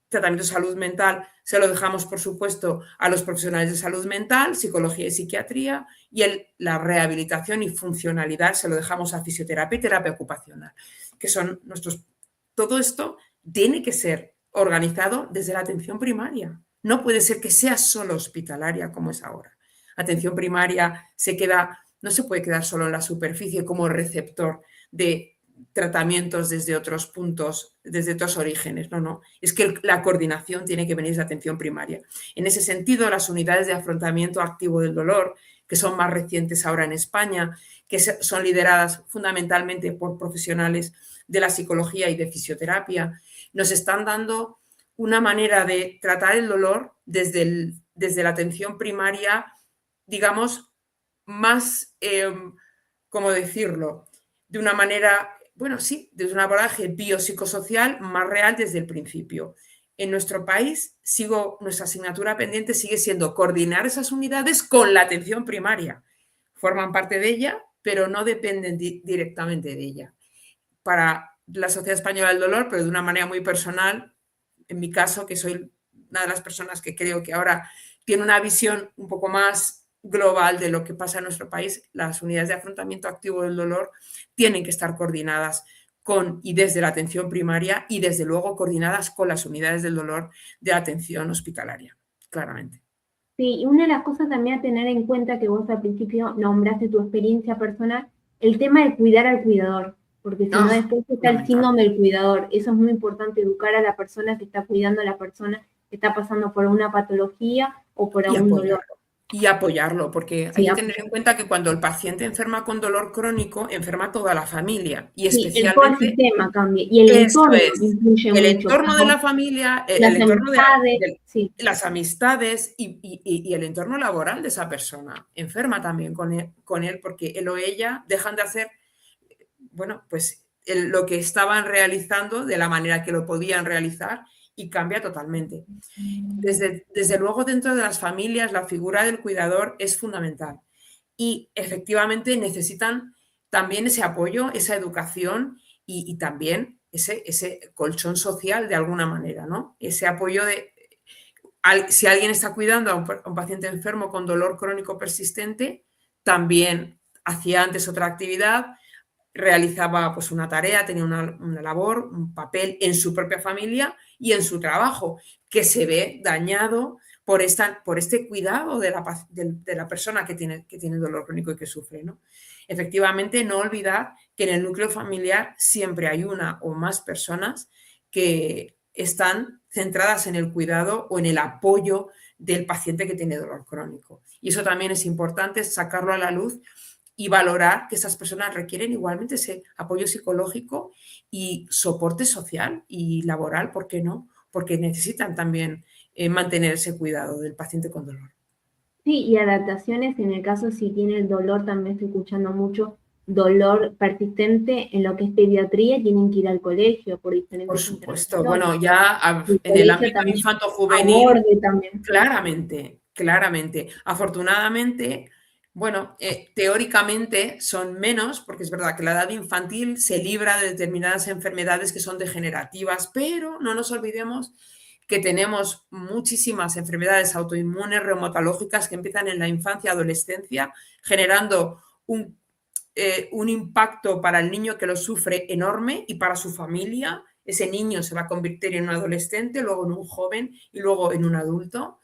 tratamiento de salud mental se lo dejamos, por supuesto, a los profesionales de salud mental, psicología y psiquiatría, y la rehabilitación y funcionalidad se lo dejamos a fisioterapia y terapia ocupacional, que son todo esto tiene que ser organizado desde la atención primaria. No puede ser que sea solo hospitalaria como es ahora. Atención primaria no se puede quedar solo en la superficie como receptor de tratamientos desde otros puntos, desde otros orígenes. No. Es que la coordinación tiene que venir de atención primaria. En ese sentido, las unidades de afrontamiento activo del dolor, que son más recientes ahora en España, que son lideradas fundamentalmente por profesionales de la psicología y de fisioterapia, nos están dando una manera de tratar el dolor desde la atención primaria, digamos, más, ¿cómo decirlo? De una manera, bueno, sí, desde un abordaje biopsicosocial más real desde el principio. En nuestro país, nuestra asignatura pendiente sigue siendo coordinar esas unidades con la atención primaria. Forman parte de ella, pero no dependen directamente de ella. Para la Sociedad Española del Dolor, pero de una manera muy personal, en mi caso, que soy una de las personas que creo que ahora tiene una visión un poco más global de lo que pasa en nuestro país, las unidades de afrontamiento activo del dolor tienen que estar coordinadas con y desde la atención primaria y desde luego coordinadas con las unidades del dolor de la atención hospitalaria, claramente. Sí, y una de las cosas también a tener en cuenta que vos al principio nombraste tu experiencia personal, el tema de cuidar al cuidador, porque si no después está el síndrome del cuidador. Eso es muy importante, educar a la persona que está cuidando a la persona que está pasando por una patología o por algún dolor. Y apoyarlo, porque hay que tener en cuenta que cuando el paciente enferma con dolor crónico, enferma toda la familia. Y especialmente, todo el sistema cambia. Y el entorno influye mucho. El entorno de la familia, el entorno de las amistades y el entorno laboral de esa persona. Enferma también con él porque él o ella dejan de hacer, bueno, pues lo que estaban realizando de la manera que lo podían realizar y cambia totalmente. Desde luego, dentro de las familias, la figura del cuidador es fundamental y efectivamente necesitan también ese apoyo, esa educación y también ese colchón social de alguna manera, ¿no? Ese apoyo si alguien está cuidando a un paciente enfermo con dolor crónico persistente, también hacía antes otra actividad, realizaba pues una tarea, tenía una labor, un papel en su propia familia y en su trabajo, que se ve dañado por este cuidado de la persona que tiene dolor crónico y que sufre, ¿no? Efectivamente, no olvidar que en el núcleo familiar siempre hay una o más personas que están centradas en el cuidado o en el apoyo del paciente que tiene dolor crónico. Y eso también es importante, sacarlo a la luz y valorar que esas personas requieren igualmente ese apoyo psicológico y soporte social y laboral, ¿por qué no? Porque necesitan también mantener ese cuidado del paciente con dolor. Sí, y adaptaciones en el caso si tiene el dolor, también estoy escuchando mucho dolor persistente en lo que es pediatría, tienen que ir al colegio por diferentes Por supuesto, bueno, ya en el ámbito infanto-juvenil, claramente. Afortunadamente, bueno, teóricamente son menos, porque es verdad que la edad infantil se libra de determinadas enfermedades que son degenerativas, pero no nos olvidemos que tenemos muchísimas enfermedades autoinmunes, reumatológicas que empiezan en la infancia, adolescencia, generando un impacto para el niño que lo sufre enorme y para su familia. Ese niño se va a convertir en un adolescente, luego en un joven y luego en un adulto.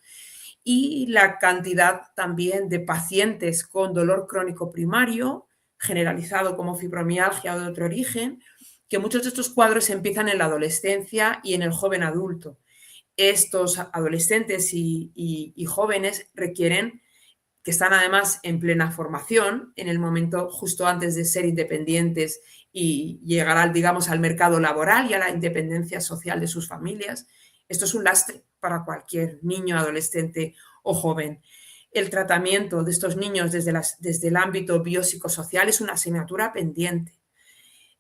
Y la cantidad también de pacientes con dolor crónico primario, generalizado como fibromialgia o de otro origen, que muchos de estos cuadros empiezan en la adolescencia y en el joven adulto. Estos adolescentes y jóvenes requieren, que están además en plena formación, en el momento justo antes de ser independientes y llegar al mercado laboral y a la independencia social de sus familias. Esto es un lastre para cualquier niño, adolescente o joven. El tratamiento de estos niños desde el ámbito biopsicosocial es una asignatura pendiente.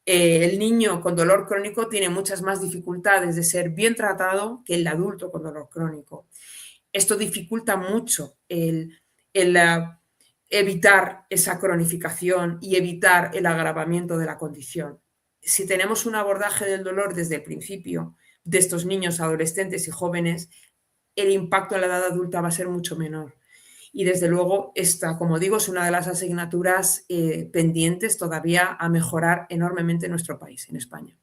El niño con dolor crónico tiene muchas más dificultades de ser bien tratado que el adulto con dolor crónico. Esto dificulta mucho el evitar esa cronificación y evitar el agravamiento de la condición. Si tenemos un abordaje del dolor desde el principio de estos niños, adolescentes y jóvenes, el impacto en la edad adulta va a ser mucho menor. Y desde luego esta, como digo, es una de las asignaturas pendientes todavía a mejorar enormemente en nuestro país, en España.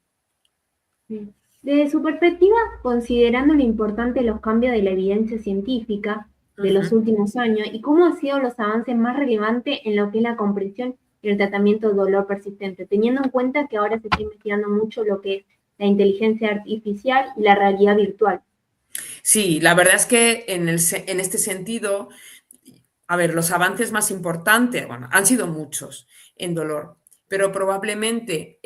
Desde su perspectiva, considerando lo importante de los cambios de la evidencia científica de los últimos años y cómo han sido los avances más relevantes en lo que es la comprensión y el tratamiento del dolor persistente, teniendo en cuenta que ahora se está investigando mucho lo que es la inteligencia artificial y la realidad virtual. Sí, la verdad es que en este sentido A ver, los avances más importantes, bueno, han sido muchos en dolor, pero probablemente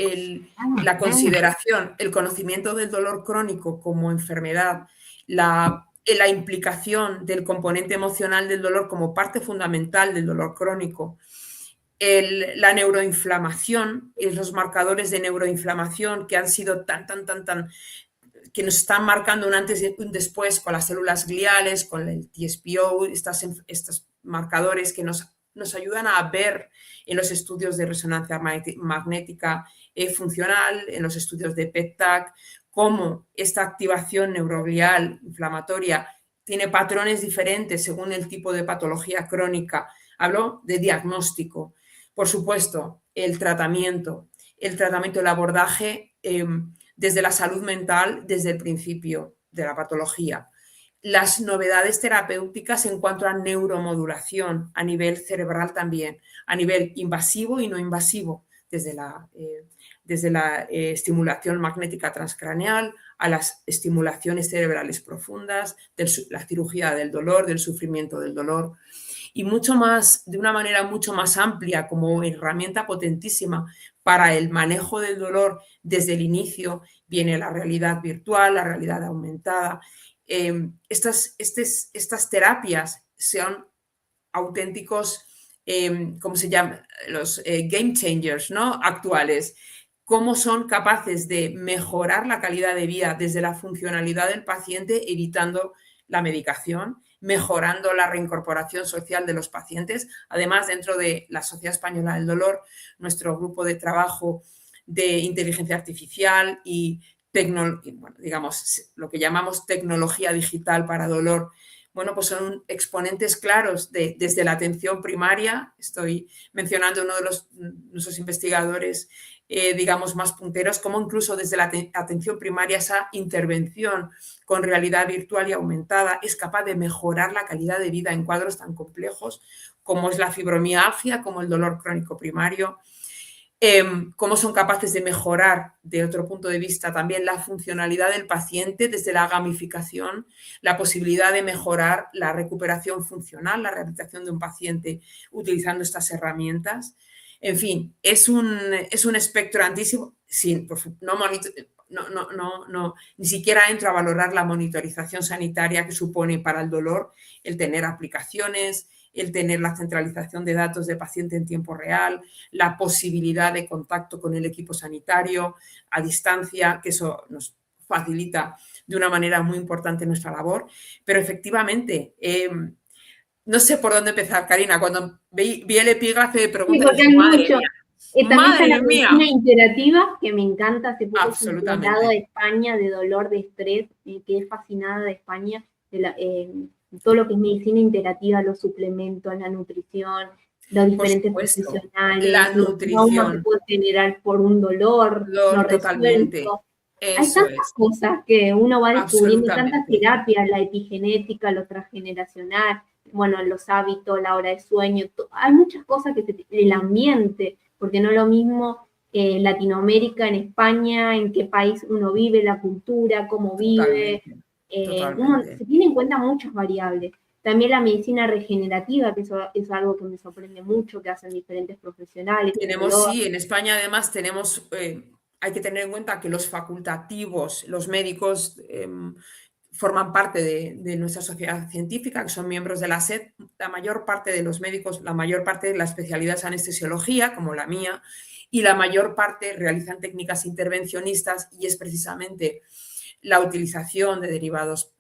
la consideración, el conocimiento del dolor crónico como enfermedad, la implicación del componente emocional del dolor como parte fundamental del dolor crónico, la neuroinflamación y los marcadores de neuroinflamación que han sido que nos están marcando un antes y un después con las células gliales, con el TSPO, estos marcadores que nos ayudan a ver en los estudios de resonancia magnética funcional, en los estudios de PET-TAC, cómo esta activación neuroglial inflamatoria tiene patrones diferentes según el tipo de patología crónica. Hablo de diagnóstico. Por supuesto, el tratamiento, el abordaje desde la salud mental, desde el principio de la patología. Las novedades terapéuticas en cuanto a neuromodulación a nivel cerebral también, a nivel invasivo y no invasivo, desde la estimulación magnética transcraneal a las estimulaciones cerebrales profundas, la cirugía del dolor, del sufrimiento del dolor, y mucho más, de una manera mucho más amplia, como herramienta potentísima para el manejo del dolor desde el inicio, viene la realidad virtual, la realidad aumentada. Estas terapias son auténticos, ¿cómo se llama? Los game changers, ¿no? Actuales. Cómo son capaces de mejorar la calidad de vida desde la funcionalidad del paciente, evitando la medicación, mejorando la reincorporación social de los pacientes. Además, dentro de la Sociedad Española del Dolor, nuestro grupo de trabajo de inteligencia artificial y bueno, digamos, lo que llamamos tecnología digital para dolor, bueno, pues son exponentes claros desde la atención primaria. Estoy mencionando uno de nuestros investigadores, digamos, más punteros, como incluso desde la atención primaria esa intervención con realidad virtual y aumentada es capaz de mejorar la calidad de vida en cuadros tan complejos como es la fibromialgia, como el dolor crónico primario. Cómo son capaces de mejorar, de otro punto de vista, también la funcionalidad del paciente desde la gamificación, la posibilidad de mejorar la recuperación funcional, la rehabilitación de un paciente utilizando estas herramientas. En fin, es un espectro amplísimo. Ni siquiera entro a valorar la monitorización sanitaria que supone para el dolor el tener aplicaciones, el tener la centralización de datos de paciente en tiempo real, la posibilidad de contacto con el equipo sanitario a distancia, que eso nos facilita de una manera muy importante nuestra labor. Pero efectivamente, no sé por dónde empezar, Karina. Cuando vi el epígrafe de preguntas, porque dije, madre mucho. mía, También está la madre mía. medicina interactiva, que me encanta. Hace poco hice un Absolutamente. tratado de España de dolor, de estrés, quedé fascinada de España, todo lo que es medicina interactiva, los suplementos, la nutrición, los diferentes profesionales, la los traumas que nutrición. puede generar por un dolor no Totalmente. resuelto. Hay Eso tantas es. cosas que uno va descubriendo, tantas Absolutamente. terapias, la epigenética, lo transgeneracional, bueno, los hábitos, la hora de sueño, hay muchas cosas el ambiente, porque no es lo mismo Latinoamérica, en España, en qué país uno vive, la cultura, cómo vive, Totalmente. se tienen en cuenta muchas variables. También la medicina regenerativa, que eso es algo que me sorprende mucho, que hacen diferentes profesionales. Sí, en España además tenemos, hay que tener en cuenta que los facultativos, los médicos, forman parte de nuestra sociedad científica, que son miembros de la SED. La mayor parte de los médicos, la mayor parte de la especialidad es anestesiología, como la mía, y la mayor parte realizan técnicas intervencionistas y es precisamente la utilización de derivados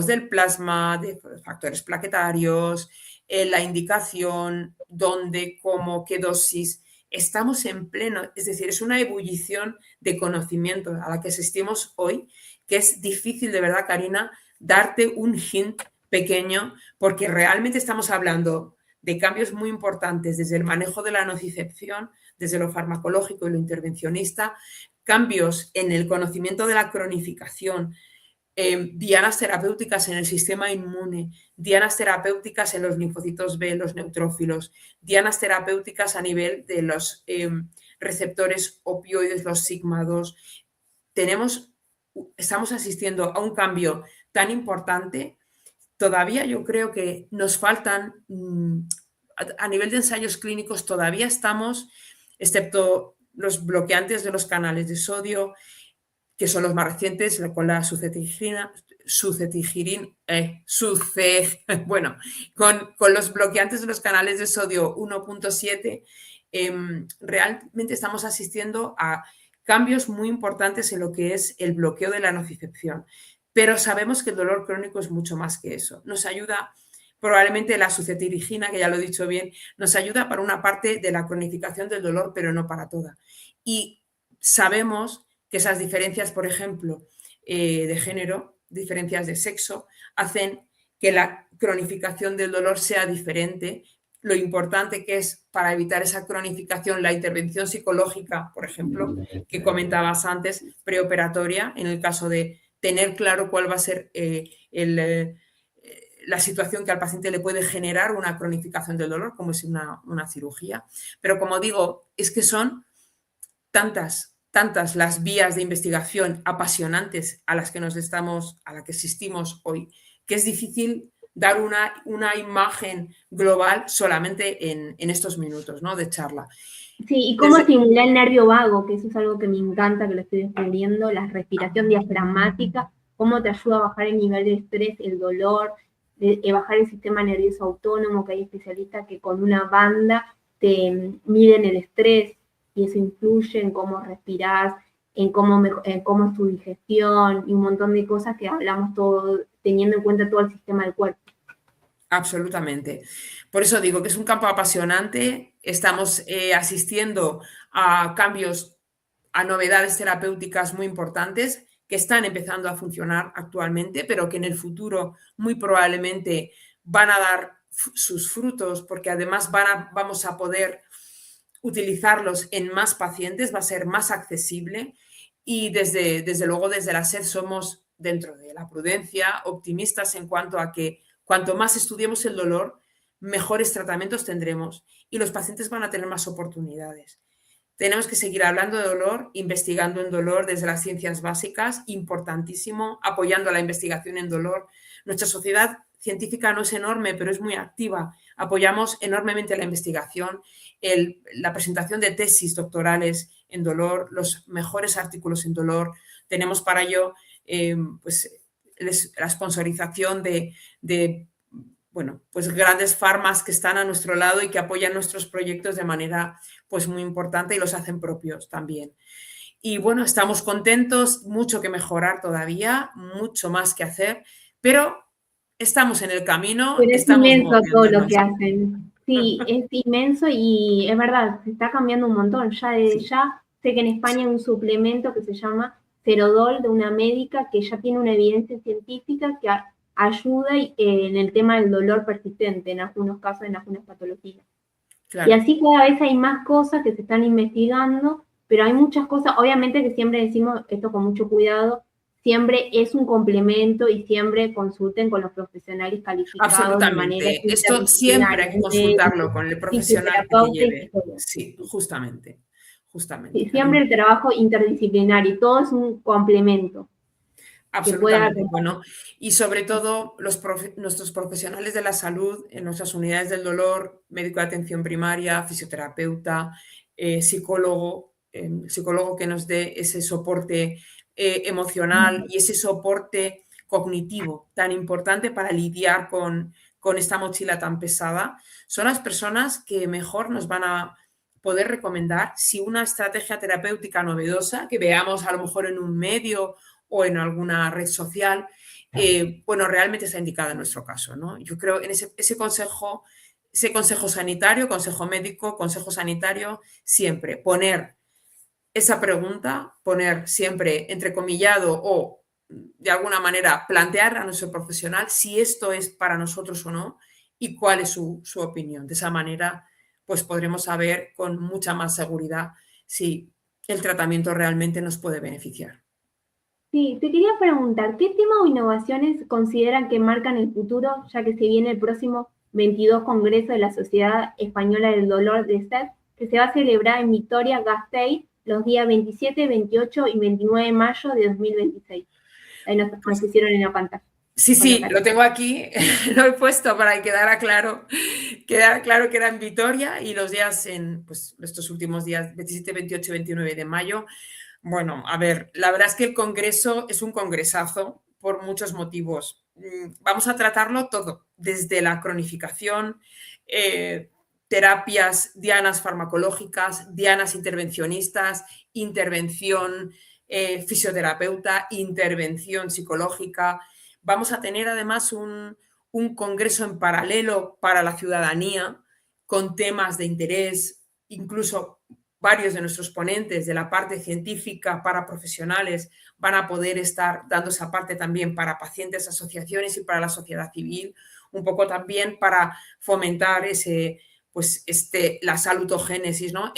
del plasma, de factores plaquetarios, la indicación, dónde, cómo, qué dosis. Estamos en pleno, es decir, es una ebullición de conocimiento a la que asistimos hoy, que es difícil de verdad, Karina, darte un hint pequeño, porque realmente estamos hablando de cambios muy importantes desde el manejo de la nocicepción, desde lo farmacológico y lo intervencionista, cambios en el conocimiento de la cronificación, dianas terapéuticas en el sistema inmune, dianas terapéuticas en los linfocitos B, los neutrófilos, dianas terapéuticas a nivel de los receptores opioides, los sigma-2. Estamos asistiendo a un cambio tan importante, todavía yo creo que nos faltan, a nivel de ensayos clínicos todavía estamos, excepto los bloqueantes de los canales de sodio, que son los más recientes, con la bueno, con los bloqueantes de los canales de sodio 1.7, realmente estamos asistiendo a cambios muy importantes en lo que es el bloqueo de la nocicepción. Pero sabemos que el dolor crónico es mucho más que eso. Nos ayuda probablemente la sucetirigina, que ya lo he dicho bien, nos ayuda para una parte de la cronificación del dolor, pero no para toda. Y sabemos que esas diferencias, por ejemplo, de género, diferencias de sexo, hacen que la cronificación del dolor sea diferente. Lo importante que es para evitar esa cronificación la intervención psicológica, por ejemplo, que comentabas antes, preoperatoria, en el caso de tener claro cuál va a ser la situación que al paciente le puede generar una cronificación del dolor, como es una cirugía. Pero como digo, es que son tantas las vías de investigación apasionantes a las que asistimos hoy, que es difícil dar una imagen global solamente en estos minutos, ¿no?, de charla. Sí, y cómo estimular el nervio vago, que eso es algo que me encanta, que lo estoy descubriendo, la respiración diafragmática, cómo te ayuda a bajar el nivel de estrés, el dolor, bajar el sistema nervioso autónomo, que hay especialistas que con una banda te miden el estrés y eso influye en cómo respirás, en cómo es tu digestión y un montón de cosas que hablamos todo, teniendo en cuenta todo el sistema del cuerpo. Absolutamente. Por eso digo que es un campo apasionante. Estamos asistiendo a cambios, a novedades terapéuticas muy importantes que están empezando a funcionar actualmente, pero que en el futuro muy probablemente van a dar sus frutos, porque además vamos a poder utilizarlos en más pacientes, va a ser más accesible y desde luego desde la SED somos, dentro de la prudencia, optimistas en cuanto a que cuanto más estudiemos el dolor, mejores tratamientos tendremos y los pacientes van a tener más oportunidades. Tenemos que seguir hablando de dolor, investigando en dolor desde las ciencias básicas, importantísimo, apoyando la investigación en dolor. Nuestra sociedad científica no es enorme, pero es muy activa. Apoyamos enormemente la investigación, la presentación de tesis doctorales en dolor, los mejores artículos en dolor. Tenemos para ello la sponsorización de grandes farmas que están a nuestro lado y que apoyan nuestros proyectos de manera pues muy importante y los hacen propios también. Y bueno, estamos contentos, mucho que mejorar todavía, mucho más que hacer, pero estamos en el camino. Pero es inmenso todo lo que hacen. Sí, es inmenso y es verdad, se está cambiando un montón. Ya sé que en España hay un suplemento que se llama Cerodol, de una médica que ya tiene una evidencia científica que ayuda en el tema del dolor persistente, en algunos casos, en algunas patologías. Claro. Y así cada vez hay más cosas que se están investigando, pero hay muchas cosas, obviamente que siempre decimos esto con mucho cuidado, siempre es un complemento y siempre consulten con los profesionales calificados. Absolutamente. De manera esto siempre hay que consultarlo con el profesional que lleve. Sí, justamente. Sí, siempre el trabajo interdisciplinario, todo es un complemento. Absolutamente, bueno, y sobre todo nuestros profesionales de la salud en nuestras unidades del dolor, médico de atención primaria, fisioterapeuta, psicólogo que nos dé ese soporte emocional y ese soporte cognitivo tan importante para lidiar con esta mochila tan pesada, son las personas que mejor nos van a poder recomendar si una estrategia terapéutica novedosa que veamos a lo mejor en un medio o en alguna red social, realmente está indicada en nuestro caso, ¿no? Yo creo en ese consejo sanitario, consejo médico, consejo sanitario, siempre poner esa pregunta, poner siempre entrecomillado o de alguna manera plantear a nuestro profesional si esto es para nosotros o no y cuál es su opinión. De esa manera, pues podremos saber con mucha más seguridad si el tratamiento realmente nos puede beneficiar. Sí, te quería preguntar, ¿qué tema o innovaciones consideran que marcan el futuro, ya que se viene el próximo 22 Congreso de la Sociedad Española del Dolor de SED, que se va a celebrar en Vitoria-Gasteiz los días 27, 28 y 29 de mayo de 2026? Ahí nos pusieron en la pantalla. Sí, Hola, sí, lo Karina. tengo aquí, lo he puesto para que quedara claro que era en Vitoria y los días en, pues, estos últimos días, 27, 28 y 29 de mayo. Bueno, a ver, la verdad es que el congreso es un congresazo por muchos motivos. Vamos a tratarlo todo, desde la cronificación, eh, terapias, dianas farmacológicas, dianas intervencionistas, intervención fisioterapeuta, intervención psicológica. Vamos a tener además un congreso en paralelo para la ciudadanía con temas de interés, incluso varios de nuestros ponentes de la parte científica para profesionales van a poder estar dando esa parte también para pacientes, asociaciones y para la sociedad civil, un poco también para fomentar la salutogénesis, ¿no?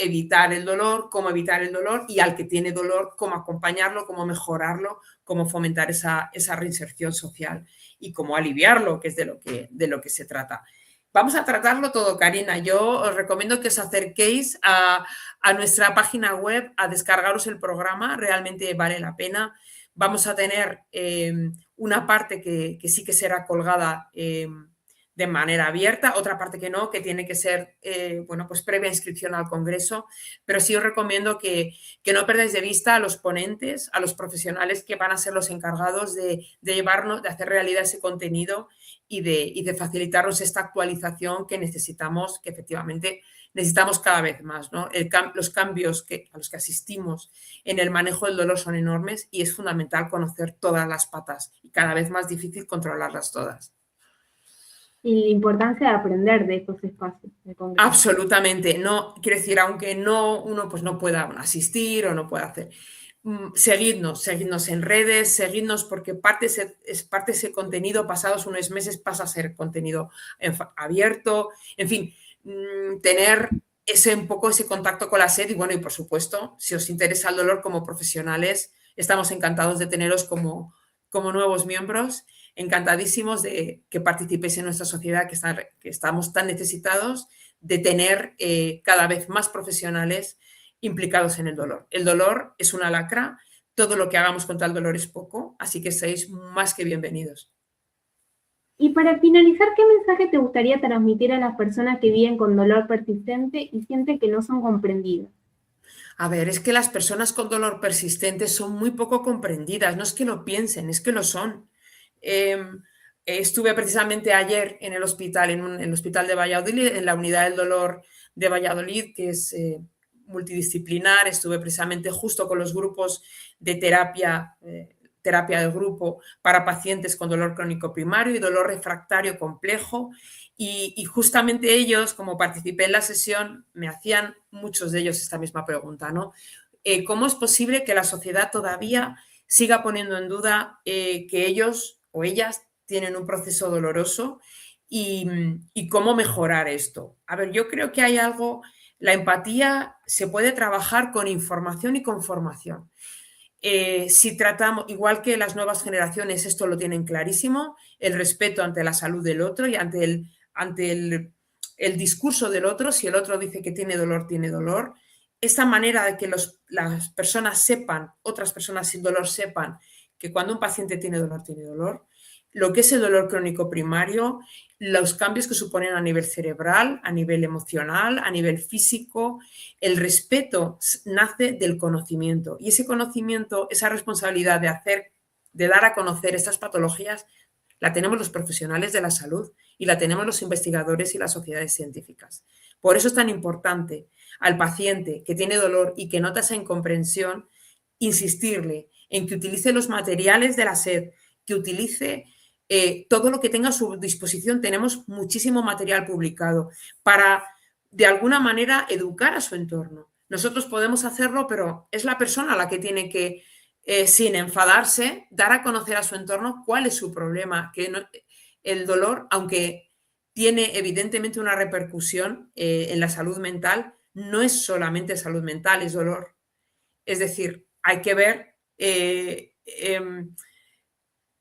Cómo evitar el dolor y al que tiene dolor, cómo acompañarlo, cómo mejorarlo, cómo fomentar esa reinserción social y cómo aliviarlo, que es de lo que se trata. Vamos a tratarlo todo, Karina. Yo os recomiendo que os acerquéis a nuestra página web a descargaros el programa, realmente vale la pena. Vamos a tener una parte que sí que será colgada de manera abierta, otra parte que no, que tiene que ser pues previa inscripción al Congreso, pero sí os recomiendo que no perdáis de vista a los ponentes, a los profesionales que van a ser los encargados de llevarnos, de hacer realidad ese contenido y de facilitarnos esta actualización que necesitamos, que efectivamente necesitamos cada vez más, ¿no? Los cambios a los que asistimos en el manejo del dolor son enormes y es fundamental conocer todas las patas y cada vez más difícil controlarlas todas. Y la importancia de aprender de estos espacios de congreso. Absolutamente, no, quiero decir, aunque no uno pues no pueda asistir o no pueda hacer, seguidnos en redes, seguidnos porque parte ese contenido, pasados unos meses pasa a ser contenido abierto, en fin, tener un poco ese contacto con la SED y bueno, y por supuesto, si os interesa el dolor como profesionales, estamos encantados de teneros como nuevos miembros, encantadísimos de que participéis en nuestra sociedad que estamos tan necesitados de tener cada vez más profesionales implicados en el dolor. El dolor es una lacra, todo lo que hagamos contra el dolor es poco, así que seáis más que bienvenidos. Y para finalizar, ¿qué mensaje te gustaría transmitir a las personas que viven con dolor persistente y sienten que no son comprendidas? A ver, es que las personas con dolor persistente son muy poco comprendidas, no es que lo piensen, es que lo son. Eh, Estuve precisamente ayer en el hospital, en el hospital de Valladolid, en la unidad del dolor de Valladolid, que es multidisciplinar. Estuve precisamente justo con los grupos de terapia de grupo para pacientes con dolor crónico primario y dolor refractario complejo. Y justamente ellos, como participé en la sesión, me hacían muchos de ellos esta misma pregunta, ¿no? ¿Cómo es posible que la sociedad todavía siga poniendo en duda que ellos o ellas tienen un proceso doloroso y cómo mejorar esto? A ver, yo creo que hay algo, la empatía se puede trabajar con información y con formación. Si tratamos, igual que las nuevas generaciones, esto lo tienen clarísimo, el respeto ante la salud del otro y ante el discurso del otro, si el otro dice que tiene dolor, tiene dolor. Esta manera de que las personas sepan, otras personas sin dolor sepan que cuando un paciente tiene dolor, lo que es el dolor crónico primario, los cambios que suponen a nivel cerebral, a nivel emocional, a nivel físico. El respeto nace del conocimiento y ese conocimiento, esa responsabilidad de dar a conocer estas patologías, la tenemos los profesionales de la salud y la tenemos los investigadores y las sociedades científicas. Por eso es tan importante al paciente que tiene dolor y que nota esa incomprensión, insistirle en que utilice los materiales de la SED, que utilice todo lo que tenga a su disposición. Tenemos muchísimo material publicado para, de alguna manera, educar a su entorno. Nosotros podemos hacerlo, pero es la persona la que tiene que, sin enfadarse, dar a conocer a su entorno cuál es su problema. Que no, el dolor, aunque tiene evidentemente una repercusión en la salud mental, no es solamente salud mental, es dolor. Es decir, hay que ver,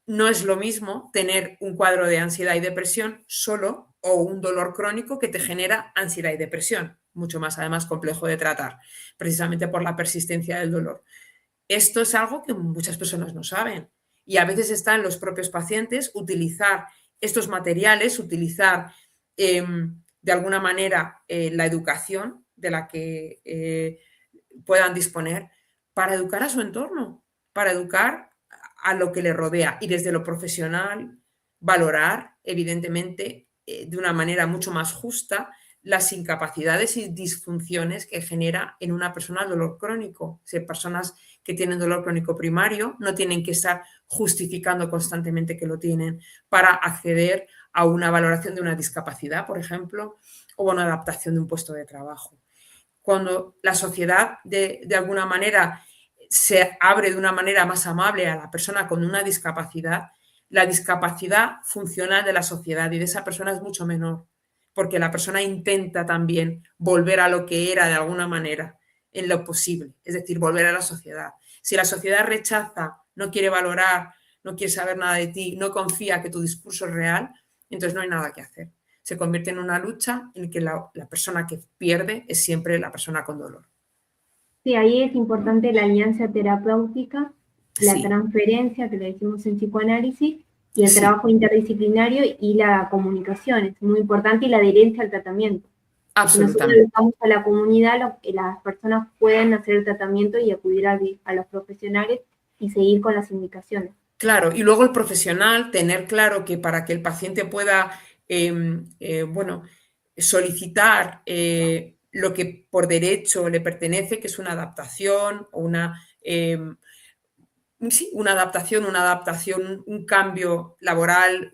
no es lo mismo tener un cuadro de ansiedad y depresión solo o un dolor crónico que te genera ansiedad y depresión, mucho más además complejo de tratar, precisamente por la persistencia del dolor. Esto es algo que muchas personas no saben Y a veces está en los propios pacientes utilizar estos materiales, utilizar de alguna manera la educación de la que puedan disponer para educar a su entorno, para educar a lo que le rodea y desde lo profesional valorar, evidentemente, de una manera mucho más justa las incapacidades y disfunciones que genera en una persona el dolor crónico. Si hay personas que tienen dolor crónico primario, no tienen que estar justificando constantemente que lo tienen para acceder a una valoración de una discapacidad, por ejemplo, o una adaptación de un puesto de trabajo. Cuando la sociedad, de alguna manera, se abre de una manera más amable a la persona con una discapacidad, la discapacidad funcional de la sociedad y de esa persona es mucho menor, porque la persona intenta también volver a lo que era de alguna manera, en lo posible, es decir, volver a la sociedad. Si la sociedad rechaza, no quiere valorar, no quiere saber nada de ti, no confía que tu discurso es real, entonces no hay nada que hacer. Se convierte en una lucha en que la persona que pierde es siempre la persona con dolor. Sí, ahí es importante la alianza terapéutica, la Sí, transferencia, que le decimos en psicoanálisis, y el sí, trabajo interdisciplinario y la comunicación. Es muy importante y la adherencia al tratamiento. Si nosotros absolutamente. educamos a la comunidad, las personas pueden hacer el tratamiento y acudir a los profesionales y seguir con las indicaciones. Claro, y luego el profesional, tener claro que para que el paciente pueda, bueno, solicitar lo que por derecho le pertenece, que es una adaptación o sí, una adaptación, un cambio laboral,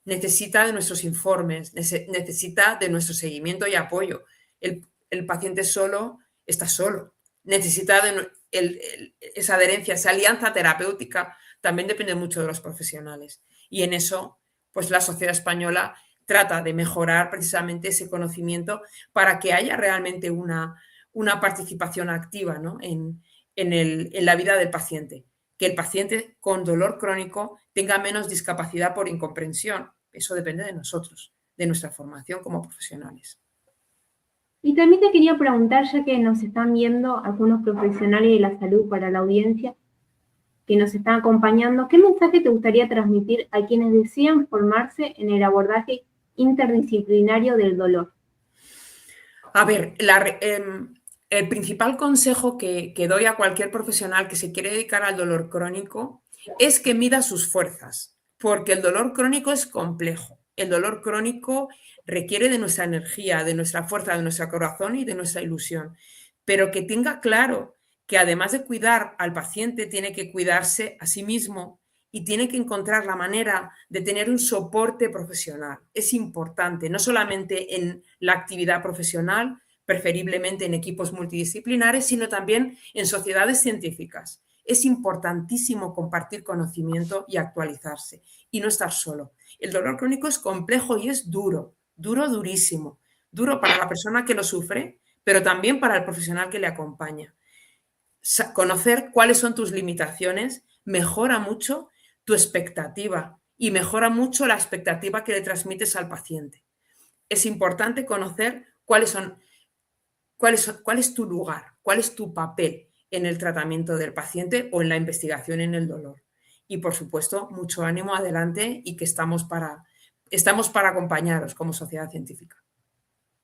necesita de nuestros informes, necesita de nuestro seguimiento y apoyo. El paciente solo está solo, necesita de esa adherencia, esa alianza terapéutica, también depende mucho de los profesionales. Y en eso, pues la sociedad española trata de mejorar precisamente ese conocimiento para que haya realmente una participación activa, ¿no? en la vida del paciente, que el paciente con dolor crónico tenga menos discapacidad por incomprensión. Eso depende de nosotros, de nuestra formación como profesionales. Y también te quería preguntar, ya que nos están viendo algunos profesionales de la salud para la audiencia que nos están acompañando, ¿qué mensaje te gustaría transmitir a quienes desean formarse en el abordaje interdisciplinario del dolor? A ver, el principal consejo que doy a cualquier profesional que se quiere dedicar al dolor crónico es que mida sus fuerzas, porque el dolor crónico es complejo. El dolor crónico requiere de nuestra energía, de nuestra fuerza, de nuestro corazón y de nuestra ilusión, pero que tenga claro que además de cuidar al paciente, tiene que cuidarse a sí mismo y tiene que encontrar la manera de tener un soporte profesional. Es importante, no solamente en la actividad profesional, preferiblemente en equipos multidisciplinares, sino también en sociedades científicas. Es importantísimo compartir conocimiento y actualizarse y no estar solo. El dolor crónico es complejo y es duro, duro, durísimo. Duro para la persona que lo sufre, pero también para el profesional que le acompaña. Conocer cuáles son tus limitaciones mejora mucho tu expectativa y mejora mucho la expectativa que le transmites al paciente. Es importante conocer cuál es tu lugar, cuál es tu papel en el tratamiento del paciente o en la investigación en el dolor. Y por supuesto, mucho ánimo adelante y que estamos para acompañaros como sociedad científica.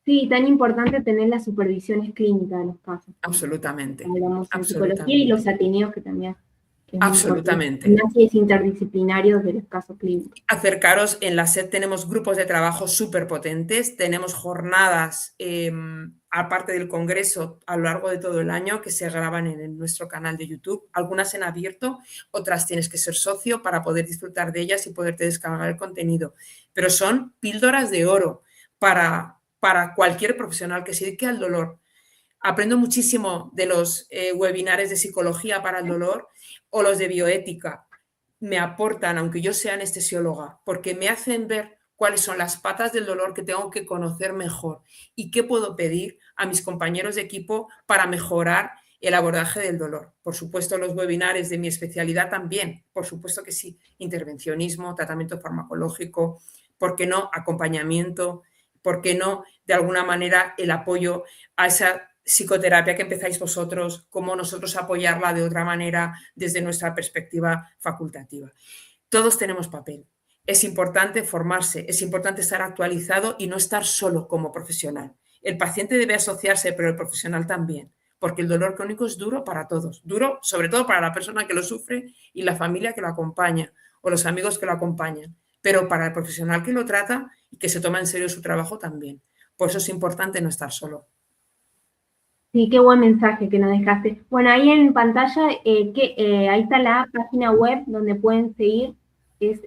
Sí, tan importante tener las supervisiones clínicas de los casos, como Absolutamente, hablamos en psicología y los absolutamente, ateneos que también es muy importante. absolutamente. Análisis interdisciplinarios de los casos clínicos. Acercaros, en la SED tenemos grupos de trabajo súper potentes, tenemos jornadas, aparte del congreso, a lo largo de todo el año, que se graban en nuestro canal de YouTube, algunas en abierto, otras tienes que ser socio para poder disfrutar de ellas y poderte descargar el contenido, pero son píldoras de oro para cualquier profesional que se dedique al dolor. Aprendo muchísimo de los webinares de psicología para el dolor o los de bioética. Me aportan, aunque yo sea anestesióloga, porque me hacen ver cuáles son las patas del dolor que tengo que conocer mejor y qué puedo pedir a mis compañeros de equipo para mejorar el abordaje del dolor. Por supuesto, los webinares de mi especialidad también, por supuesto que sí, intervencionismo, tratamiento farmacológico, ¿por qué no? Acompañamiento, ¿por qué no? De alguna manera el apoyo a esa psicoterapia que empezáis vosotros, cómo nosotros apoyarla de otra manera desde nuestra perspectiva facultativa. Todos tenemos papel. Es importante formarse, es importante estar actualizado y no estar solo como profesional. El paciente debe asociarse, pero el profesional también, porque el dolor crónico es duro para todos, duro sobre todo para la persona que lo sufre y la familia que lo acompaña o los amigos que lo acompañan, pero para el profesional que lo trata y que se toma en serio su trabajo también. Por eso es importante no estar solo. Sí, qué buen mensaje que nos dejaste. Bueno, ahí en pantalla, ahí está la página web donde pueden seguir, es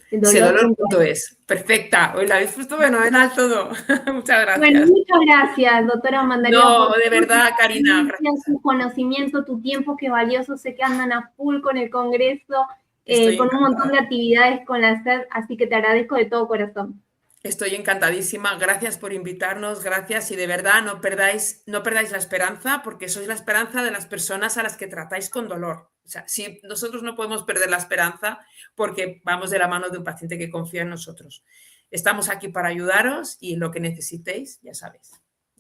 sedolor.es. Sedolor.es. Perfecta. Hoy la habéis puesto fenomenal todo. Muchas Bueno, gracias. muchas gracias, doctora Mandaría, No, por de verdad, Karina, gracias. tu conocimiento, tu tiempo, que valioso. Sé que andan a full con el congreso, Estoy con un montón de encantada. actividades con la SED, así que te agradezco de todo corazón. Estoy encantadísima. Gracias por invitarnos, gracias. Y de verdad, no perdáis la esperanza, porque sois la esperanza de las personas a las que tratáis con dolor. O sea, si nosotros no podemos perder la esperanza porque vamos de la mano de un paciente que confía en nosotros. Estamos aquí para ayudaros y lo que necesitéis, ya sabéis.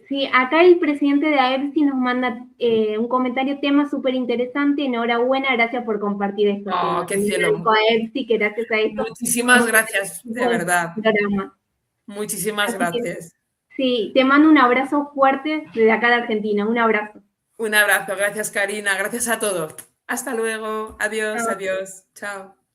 Sí, acá el presidente de AEPSI nos manda un comentario, tema súper interesante, enhorabuena, gracias por compartir estos Oh, temas. qué También cielo. agradezco a AEPSI, que gracias a esto Muchísimas podemos tener gracias, este de tipo de verdad. programas. Muchísimas Así que gracias. sí, te mando un abrazo fuerte desde acá de Argentina, un abrazo. Un abrazo, gracias Karina, gracias a todos. Hasta luego, adiós, Chao. adiós, chao.